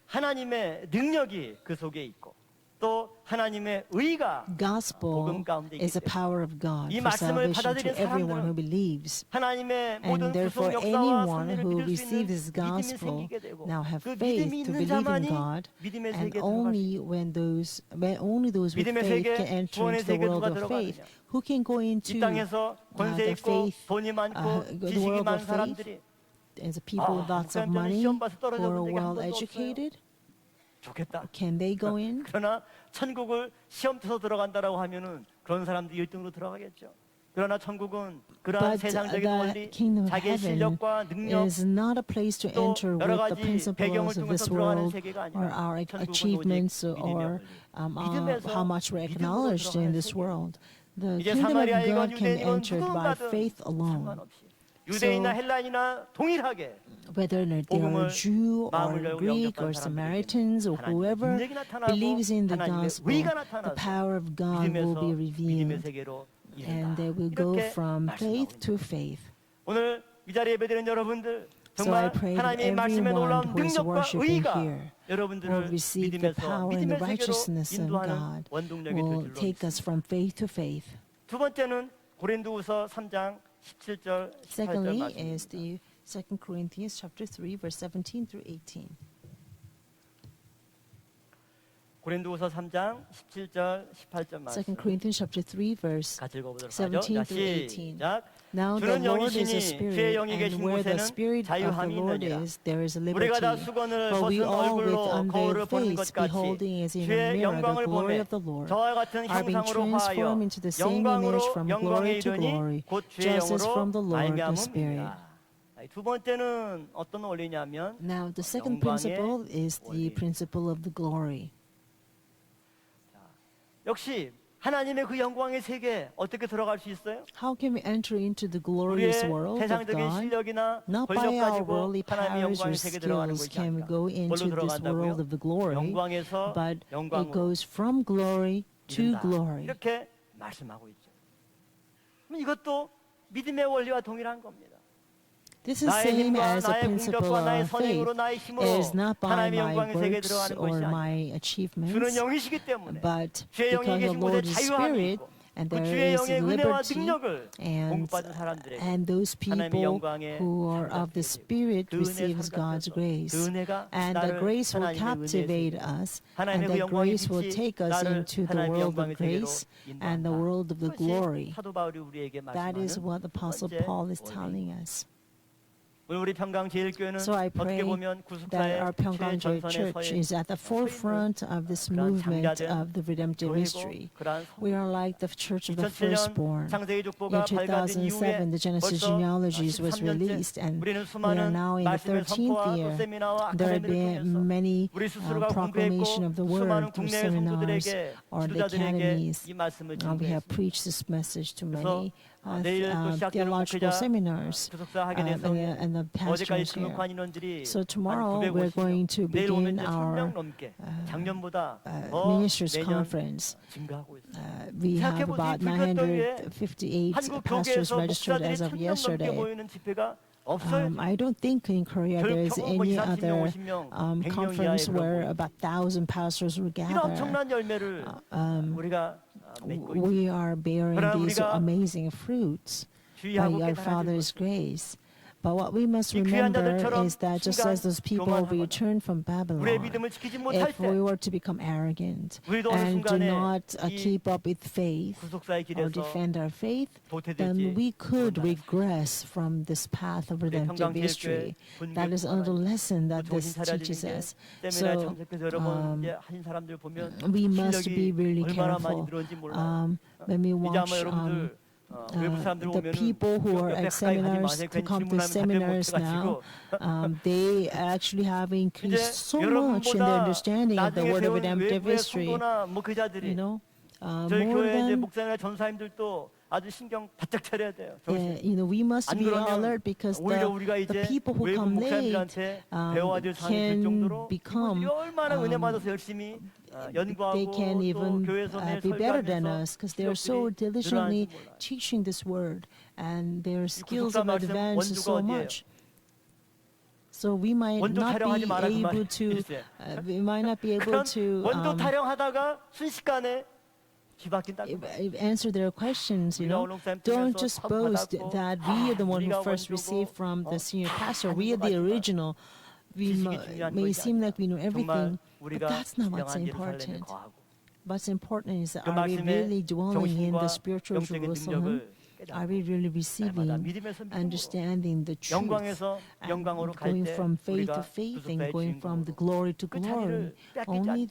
하나님의 능력이 그 속에 있고 또 하나님의 의가 Gospel 복음 가운데 있기 is the 때문에 power of God 이 for 말씀을 salvation to 받아들인 everyone who 사람들은 believes. 하나님의 모든 And therefore, 구속 역사와 anyone 섭리를 who 믿을 수 receives 있는 this 믿음이 gospel 생기게 되고 now have 그 faith 믿음이 to 있는 believe in 자만이 God, 믿음의 and 세계에 들어갈 수 only 있는 when only those with 믿음의 faith 세계, can enter 구원의 into the 세계에 world 누가 of faith. 들어가느냐? Who can go 이 into 땅에서 권세 the 있고 faith, 돈이 많고 the 지식이 world 많은 of faith? 사람들이 As the people with lots of 목사님, 저는 money 시험 봐서 who 떨어져 are 본 적이 한 well 번도 educated? 좋겠다. Can they go in? 그러나 천국을 시험 쳐서 들어간다라고 하면은 그런 사람들이 1등으로 들어가겠죠. 그러나 천국은 그러한 But 세상적인 the 원리, kingdom of 자기의 heaven 실력과 능력, is not a place to 또 enter 여러 with the 가지 배경을 principles of 통해서 this 들어가는 world 세계가 or 아니라 our 천국은 achievements 오직 믿음의 or 원리. 믿음에서 how much we're 믿음으로 acknowledged in 들어가는 this 세계. world. The 이제 kingdom of 사마리아이건 God can 유대인이건 enter by 누군가든 faith alone. 상관없이 유대인이나 헬라인이나 동일하게 Whether they 복음을 are Jew 마음을 or 열고 Greek 영접한 or 사람들에게는 Samaritans or 하나님의 whoever 능력이 나타나고 believes in the 하나님의 gospel, 의가 the 나타나서 power of God will 믿음에서 be 믿음의 revealed, 세계로 and they will 이른다. go 이렇게 from 말씀하고 faith 있는 to 거예요. faith. 오늘 이 자리에 예배드리는 여러분들 So I 정말 pray that 하나님의 말씀에 everyone 놀라운 who is 능력과 worshiping 의가 here will 여러분들을 receive the 믿음에서 power and the 믿음의 세계로 righteousness of 인도하는 God 원동력이 will 될 줄로 take us 믿습니다. from faith to faith. 두 번째는 고린도후서 3장 17절 18절 Secondly is 말씀입니다. the 2 Corinthians chapter 3 verse 17 through 18. 고린도후서 3장 17절 18절 말씀 2 Corinthians chapter 3 verse 같이 읽어보도록 하죠. 17 자, to 18. 시작. Now the 주는 Lord is a 영이시니 spirit, 주의 영이 계신 and where the 곳에는 spirit of the 자유함이 Lord 있느니라. is, there is 우리가 다 liberty. 수건을 For we 벗은 all with 얼굴로 거울을 unveiled 보는 face, 것 같이 beholding as in a 주의 mirror the 영광을 glory 보매 of the Lord, 저와 같은 are being 형상으로 하여 transformed into the same 영광으로 image from 영광에 glory to 이르니 glory, 곧 주의 just as from the 영으로 Lord the Spirit. 말미암음이라. 두 번째는 어떤 원리냐면 Now the second 영광의 principle is 원리. the principle of the glory. 역시 하나님의 그 영광의 세계에 어떻게 들어갈 수 있어요? How can we enter into the glorious 우리의 world of 세상적인 God? 실력이나 Not by 권력 our 가지고 worldly 하나님의 powers or 영광의 세계에 들어가는 skills 것이 can we 아니라 go 뭘로 into this 들어간다고요? world of the glory, 영광에서 but it 영광으로 goes from glory to 이른다. glory. 이렇게 말씀하고 있죠. 그럼 이것도 믿음의 원리와 동일한 겁니다. This is 나의 same 힘과 as the 나의 principle 공격과 나의 of 선행으로 faith. 나의 힘으로 It is not by 하나님의 my 영광의 세계에 works 들어가는 or 것이 my 아니라 achievements, 주는 영이시기 때문에 but 주의 영이 because the 계신 곳에 Lord is 자유함이 Spirit, 있고 and 그 there 주의 is 영의 은혜와 liberty, 능력을 and 공급받은 사람들에게 those 하나님의 people 영광에 who are of the Spirit 그 은혜 receives God's 삼각해서 grace. 그 은혜가 And the 나를 grace will 하나님의 은혜의 captivate 세계로, us, and 하나님의 그 that 영광의 grace will 빛이 take us 나를 into the 하나님의 world 영광의 of 세계로 grace and the 인도한다. world of the 그것이 glory. 사도 바울이 우리에게 That is 말씀하는 what the Apostle 번째 Paul is 원리. telling us. 오늘 우리 평강제일교회는 So I 어떻게 pray 보면 that 구속사의 our Pyeonggang 최전선에 Church 서 is at the forefront of this 그러한 movement 장자된 of the redemptive 교회고 history. 그러한 We are like the church of the 2007년 firstborn. 창세기 In 족보가 발간된 이후에 2007, the Genesis 벌써 genealogies was 13년째 released, and 우리는 we are 수많은 now in the 말씀의 13th 선포와 또 year. 세미나와 There have 아카데미를 been 통해서 many 우리 스스로가 proclamation of the 공부했고 수많은 word through 국내 seminars 성도들에게 or the 지도자들에게 academies. 이 말씀을 We have 전했습니다. preached this message to 그래서 many 내일 또 시작되는 theological 목회자 seminars 교속사 하게 돼서 and the 어제까지 pastors here. 등록한 인원들이 So 한 tomorrow we're 950명, going to 내일 오면 begin 이제 our 1000명 넘게 작년보다 더 ministers 매년 conference. 증가하고 있어요. We have 생각해보세요. about 불교도에 958 한국 pastors 교계에서 registered 목사들이 as of 1000명 넘게 yesterday. 모이는 집회가 없어요. I don't think in Korea there is 교육 any 뭐 20, 30명, other 50명, 100명 conference 이하의 where 그런 about 1,000 pastors will 이런 gather. 엄청난 열매를 우리가 맺고 있습니다. We are bearing 그러나 these 우리가 amazing fruits by 주의하고 our 깨달아야 될 Father's 것은 grace. But what we must 이 귀한 remember 자들처럼 is that just as those people 교만하거나 returned from 우리의 Babylon, 믿음을 지키지 못할 if we 때 were to become arrogant 우리도 어느 and do 순간에 not 이 keep up with faith 구속사의 or 길에서 defend our faith, 도태될지 then we could 모른다는 regress from this path of redemptive history. That is another lesson that 그 this 정신 차려야 teaches 되는 us. 게 세미나에 So 참석해서 여러 번 이제 하신 사람들 보면 we must 실력이 be really 얼마나 많이 careful. 늘었는지 몰라요. When we 이제 아마 watch 여러분들 외부 사람들 the 오면은 people who are 옆에 at 가까이 가지 seminars 마세요. to 괜히 come to 질문하면 답변 seminars 못해가지고 now, they actually have 이제 increased so much in their 여러분보다 understanding of the 나중에 word of 세운 redemptive 외부의 history. 성도나 목회자들이 You know, 저희 more 교회 이제 than 목사님이나 전사님들도 아주 신경 바짝 차려야 돼요. 조심. you know, we must 안 be 그러면 alert because 오히려 우리가 the 이제 people who 외부 come late 목사님들한테 배워야 될 사람이 될 can 정도로 become 이분들이 얼마나 은혜 받아서 열심히 they 연구하고 can 또 even 교회에서 매일 be better than 설교하면서 us because they're so 실력들이 diligently 늘어나는지 몰라요. teaching this word and their skills 구속사 have 말씀 advanced 원주가 so 어디예요? much. So we might 원조 not 타령하지 be 마라 그 able 말이에요. to 일세. we might not be able 그런 to 원조 타령하다가 순식간에 뒤바뀐다. answer their questions, you know. Don't just boast that we are the one who first received from the senior pastor. We are the original. We may seem like we know everything, but that's not what's important. What's important is that are we really dwelling in the spiritual Jerusalem? Are we really receiving, understanding the truth, and going from faith to faith and going from the glory to glory? Only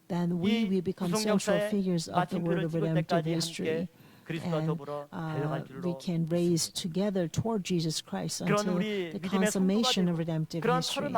then we will become central figures of the word of redemptive history. And we can raise together toward Jesus Christ until the consummation of redemptive history.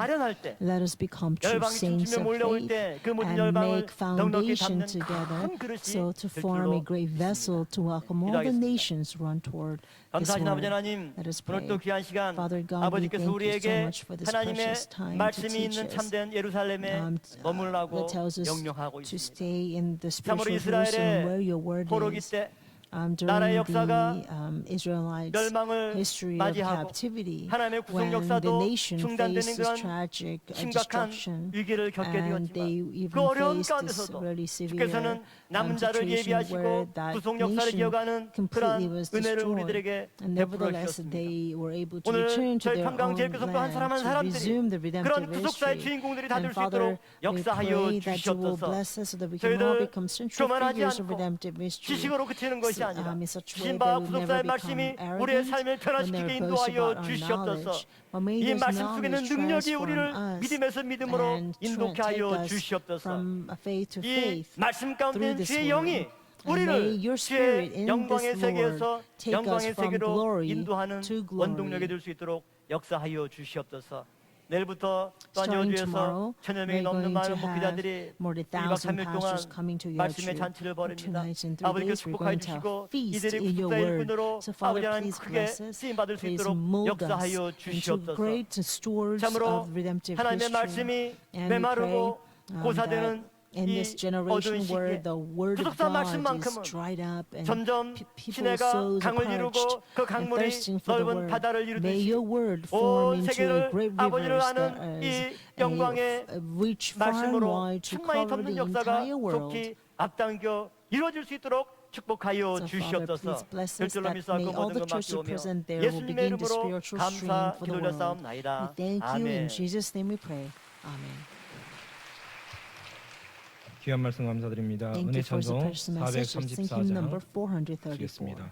Let us become true saints of faith and make foundation together so to form a great vessel to welcome all the nations run toward this 감사하신 아버지 word. 하나님, Let us 오늘 pray. 또 귀한 시간 Father God, we 아버지께서 thank you so 우리에게 much for this 하나님의 precious time to 말씀이 teach 있는 us. 참된 예루살렘에 머물라고 That tells us 명령하고 to 있습니다. stay in the 참으로 spiritual Jerusalem where 이스라엘의 your word 포로기 is. 때 나라의 during 역사가 the Israelites' 멸망을 history of 맞이하고 captivity, 하나님의 구속 when the 역사도 nation 중단되는 faced 그런 this tragic 심각한 destruction, 위기를 겪게 and they 되었지만 even 그 어려운 faced this 가운데서도 really severe 주께서는 남은 자를 situation 예비하시고 where that 구속 역사를 nation 기억하는 completely 그러한 was 은혜를 destroyed. 우리들에게 And 베풀어 nevertheless, 주셨습니다. they were able to 오늘 return to 저희 their own 평강제일교성도 한 사람 한 land to 사람들이 resume the 그런 redemptive 구속사의 history. 주인공들이 다 될 And 수 Father, 있도록 we 역사하여 pray that you will 주시옵소서. bless us so that we can all 저희들 become central 교만하지 figures of 않고 redemptive history. 지식으로 그치는 것이 아니라 In such a way 신바 that we never 구속사의 become 말씀이 arrogant 우리의 삶을 when 변화시키게 they're boast 인도하여 about our 주시옵소서. knowledge. But may 이 this 말씀 속에는 knowledge 능력이 transform 우리를 us 믿음에서 믿음으로 and 인도케 take 하여 us 주시옵소서. from faith to 이 faith 말씀 가운데 through this 주의 word. 영이 And may 우리를 your spirit 주의 in 영광의 this 세계에서 Lord take us 영광의 from 세계로 glory 인도하는 to 원동력이 glory. 될 수 있도록 역사하여 주시옵소서. 내일부터 또한 Starting 여주에서 tomorrow, 천여 명이 we're 넘는 going 많은 to 목회자들이 have more than 2박 1,000 3일 동안 pastors coming to 말씀의 Yeoju. 잔치를 For 2 벌입니다. nights and 3 아버지께 days, we're 축복하여 going to 주시고 feast 이들이 in your 구속사의 word. 일꾼으로 So 아버지 Father, 하나님 please 크게 bless us. 쓰임받을 수 Please 있도록 mold us 역사하여 into 주시옵소서. great stewards 참으로 of redemptive 하나님의 history. 말씀이 And we 메마르고 pray 고사되는 in 이 this 어두운 generation where 시기에 the word of 구속사 God is 말씀만큼은 dried up and 점점 people's 시내가 souls are 강을 이루고 parched 그 and 강물이 thirsting for the 넓은 word. 바다를 May 이루듯이 your word form 온 into a 세계를 great 아버지를 rivers that 아는 이 is 영광의 reach far and 말씀으로 wide to 충만히 cover 덮는 the 역사가 entire world. 속히 앞당겨 이루어질 수 있도록 축복하여 So Father, 주시옵소서. please bless us 별절로 that 믿사고 may all 모든 the 것 church 맡기오며 present there will 예수님의 begin the 이름으로 spiritual 감사 stream for the 기도를 world. 싸움나이다. We thank you. In 아멘. Jesus' name we pray. Amen. 귀한 말씀 감사드립니다. Thank 은혜 you for the 찬송 precious message. Let's sing hymn number 434장 434. 드리겠습니다.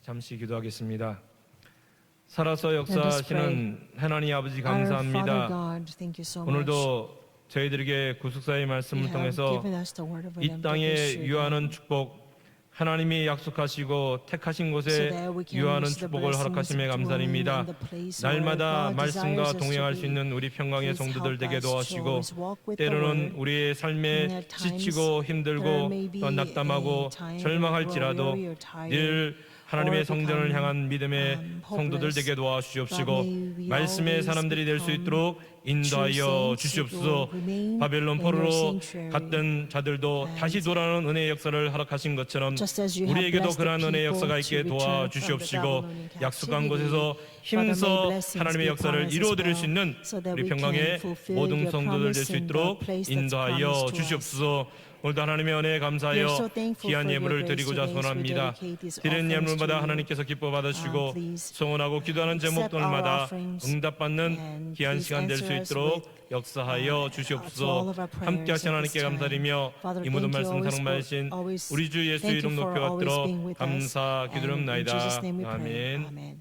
잠시 기도하겠습니다. 살아서 역사하시는 하나님 아버지 Our Father 감사합니다. God, thank you so much. 오늘도 저희들에게 구속사의 말씀을 You have 통해서 given us the word of 이 redemptive 땅에 history, 유하는 축복, 하나님이 약속하시고 택하신 so 곳에 that we can 유하는 use the 축복을 blessings 허락하심에 of dwelling 감사드립니다. in the place where 날마다 God 말씀과 desires us to 동행할 수 be. 있는 우리 평강의 Please 성도들 help 되게 us to 도와주시고 always walk with the 때로는 word. 우리의 And 삶에 at times 지치고 there 힘들고 may be 또 낙담하고 a time 절망할지라도 where we're weary or tired. 늘 하나님의 성전을 become 향한 믿음의 성도들 hopeless. 되게 도와주시옵시고 God, may we 말씀의 always 사람들이 될 수 become 있도록 인도하여 true saints 주시옵소서. who will remain 바벨론 in your 포로로 sanctuary. 갔던 자들도 다시 돌아오는 은혜의 역사를 허락하신 것처럼 Just as you have 우리에게도 blessed the 그러한 은혜의 people 역사가 to 있게 return from the 도와주시옵시고 Babylonian 약속한 captivity, 곳에서 Father, may 힘써 blessings 하나님의 be 역사를 upon us as 이루어드릴 수 well, 있는 so that 우리 we 평강의 can fulfill 모든 your 성도들 될 promise 수 in the 있도록 place that's 인도하여 promised to us. 주시옵소서. 오늘도 하나님의 은혜에 We are 감사하여 so thankful 귀한 for your 예물을 grace 드리고자 today, so we 소원합니다. dedicate these 드리는 offerings 예물마다 to you. 하나님께서 기뻐 받으시고 Please 소원하고 기도하는 accept 제목들마다 our offerings 응답받는 and 귀한 please 시간 될 수 answer us 있도록 with, 역사하여 to all 주시옵소서. of our prayers 함께 하신 at 하나님께 this time. 감사드리며 Father, 이 모든 thank you 말씀 always 사랑받으신 for always- 우리 주 예수 thank you 이름 for 높여 always 받들어 being with us. 감사 And in 기도합나이다. Jesus' name we pray. 아멘. Amen.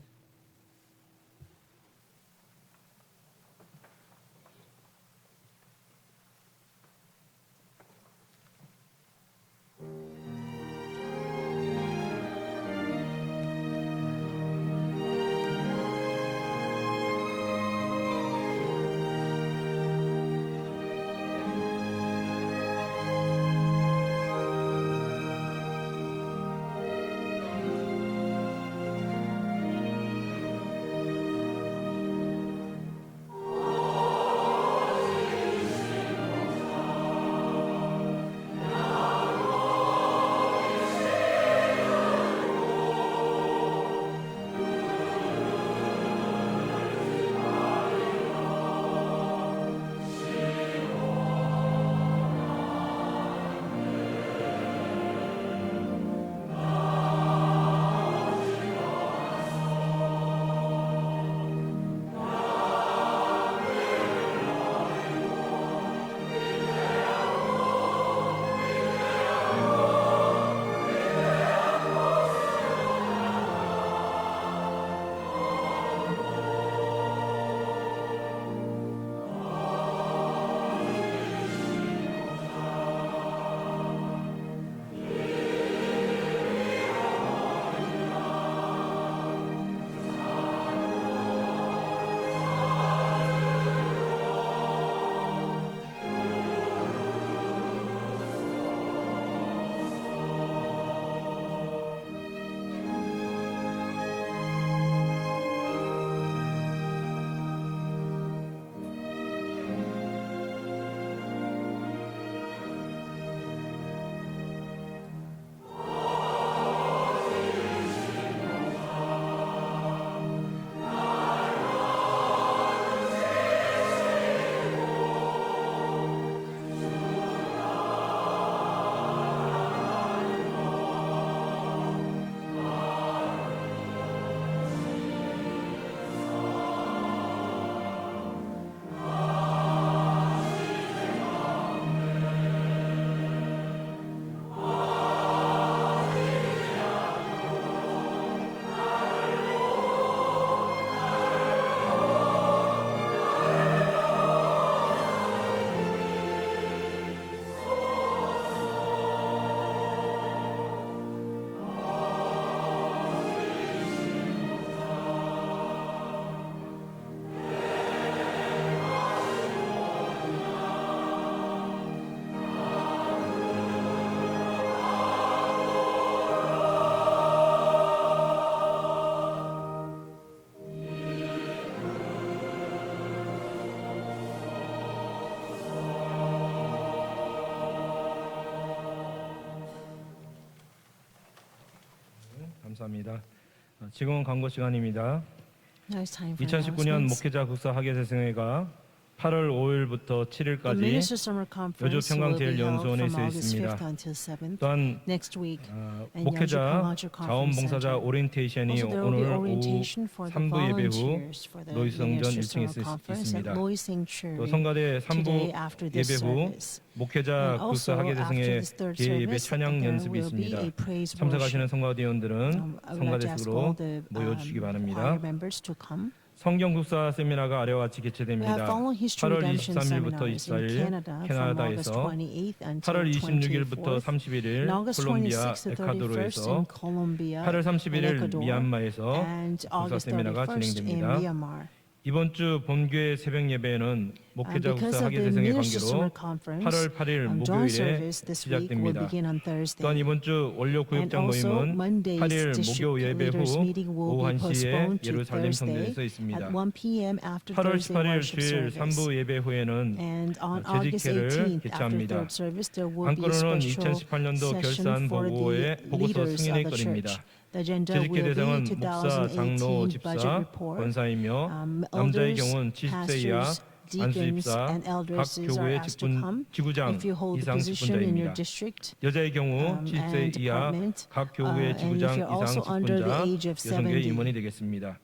감사합니다. 지금은 광고 시간입니다. Now it's time for 2019년 announcements. 목회자 국사 학예대생회가 8월 5일부터 The 7일까지 Minister Summer Conference 여주 will be held 평강제일연수원에 from 있어 August 있습니다. 5th until 7th. 또한 Next week, and 목회자 Yeonju Conference 자원봉사자 Center. 오리엔테이션이 Also, there will be 오늘 오후 orientation for the 3부 예배 후 volunteers for the 로이스 성전 Minister 1층에 Summer Conference 있습니다. at Lois 또 Sanctuary 성가대 today 3부 after 예배 this 후 service. 목회자 And 국사 also, after 학예대생회 this third 개예배 service, 찬양 there 연습이 will be 있습니다. a praise 참석하시는 worship. 성가대원들은 I would like to ask all 성가대석으로 the 모여주시기 choir 바랍니다. members to come. 성경 국사 세미나가 아래와 같이 We have 개최됩니다. following history 8월 redemption 23일부터 seminars in 24일 Canada from August 캐나다에서 28th until 8월 26일부터 24th. 31일 And August 콜롬비아 26th to 31st 에콰도르에서 in Colombia 8월 and 31일 Ecuador, 미얀마에서 and 국사 August 세미나가 31st in 진행됩니다. Myanmar. 이번 주 본교회 새벽 예배는 목회자 Because 국사 of the 학예대생의 Ministers' 관계로 Summer Conference, 8월 8일 joint 목요일에 service this week will 시작됩니다. begin on Thursday. 또한 이번 주 원료 And 구역장 also 모임은 Monday's 8일 district 목요 예배 후 leaders meeting will 오후 be 1시에 postponed to 예루살렘 Thursday 성전에서 있습니다. at 1 p.m. after 8월 Thursday 18일 worship 주일 service. 3부 예배 후에는 And on August 재직회를 18th, after 개최합니다. third service, there will be a 안건으로는 special 2018년도 session 결산 for 보고의 the 보고서 leaders 승인의 of the 건입니다. church. The agenda 재직회 will be 대상은 목사, 장로, 2018 budget 집사, report. 권사이며 남자의 Elders, 경우는 70세 이하 pastors, deacons, 안수집사, and 각 elders are 교구의 asked to come. 지구장 If you hold a 이상 position in your 직분자입니다. district, 여자의 경우 and 70세 이하 department, 각 교구의 and 지구장 if you're also 이상 under the 직분자 age of 여성교회 70. 임원이 되겠습니다.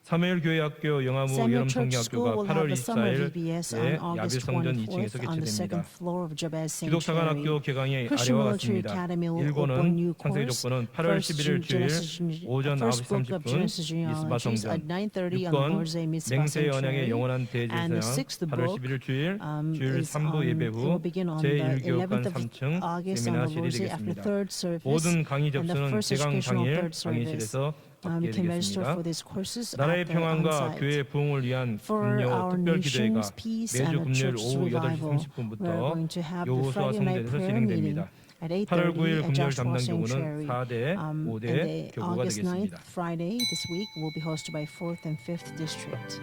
사무엘 교회학교 영아부 Samuel 여름 Church School 성경학교가 will 8월 have a summer 24일 VBS on 에 August 야베성전 2층에서 24th on the second 개최됩니다. floor of Jabez 기독사관학교 Sanctuary. 개강이 Christian 아래와 Military 같습니다. Academy will open 일본은 new 창세기 course. 조건은 8월 First 11일 주일 오전 First 9시 book of 30분 Genesis 미스바 genealogies 성전, at 9:30 on 6번 Lord's Mitzvah 맹세 언약의 Sanctuary. 영원한 And the 대제사장 sixth 8월 book 11일 주일 주일 is 3부 on, 예배 it will 후 begin on the 제1교육관 11th of 3층 August on the 세미나실이 Lord's Day after 되겠습니다. third service. 모든 강의 And the 접수는 first 제강 educational 당일 third service. 강의실에서 받게 You can register 되겠습니다. for these courses 나라의 at the 평안과 on-site. 교회의 부흥을 위한 For 금요 our 특별 기도회가 nation's peace 매주 and the 금요일 church's 오후 8시 revival, we're 30분부터 going to have the 요호수아 Friday night 성전에서 prayer meeting 진행됩니다. at 8월 9일 8:30 at 금요일 Joshua 담당 교구는 Sanctuary. 4대, And 5대 the 교구가 August 9th, 되겠습니다. Friday, this week, will be hosted by 4th and 5th District.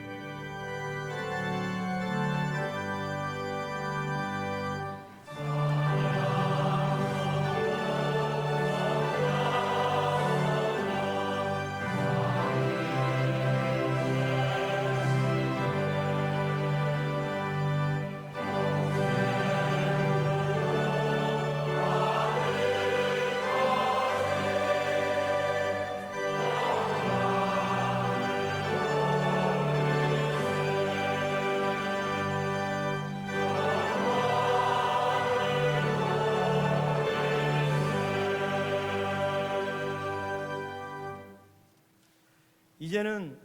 이제는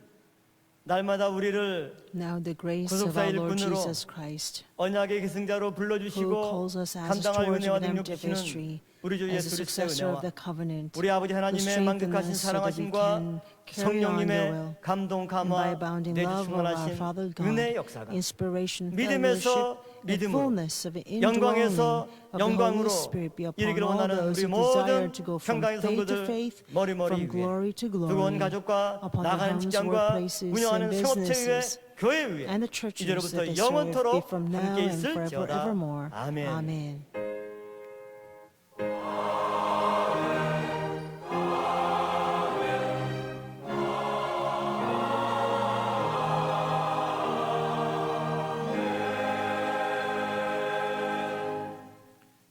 날마다 우리를 Now the grace of 구속사 our Lord 일꾼으로 Jesus Christ, 언약의 계승자로 who 불러주시고 calls us as 감당할 stewards 은혜와 of 능력 redemptive 주시는 history, 우리 주 as 예수 the 그리스도의 successor of 은혜와 the covenant, 우리 아버지 who 하나님의 strengthened 만극하신 us so that we 사랑하심과 can carry on your 성령님의 will. 감동 And by 감화 abounding 내주 love of our 충만하신 Father God, 은혜의 역사가 inspiration, 믿음에서 fellowship, the 믿음으로, fullness of indwelling 영광에서 of the Holy 영광으로 Spirit be upon 이르기를 all 원하는 those 우리 who desire 모든 to go from 평강의 faith to 성도들 faith, 머리머리 from 위에 glory to 뜨거운 glory, 가족과 upon the 나가는 homes, 직장과 workplaces, 운영하는 and 생업체 위에 businesses, 교회 위에 and the churches 이제로부터 that they serve, be 영원토록 from now 함께 and forever, 있을지어다. evermore. 아멘. Amen.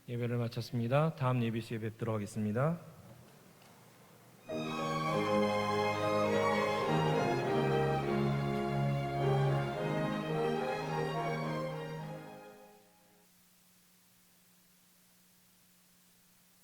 예배를 마쳤습니다. 다음 예배 시에 뵙도록 하겠습니다.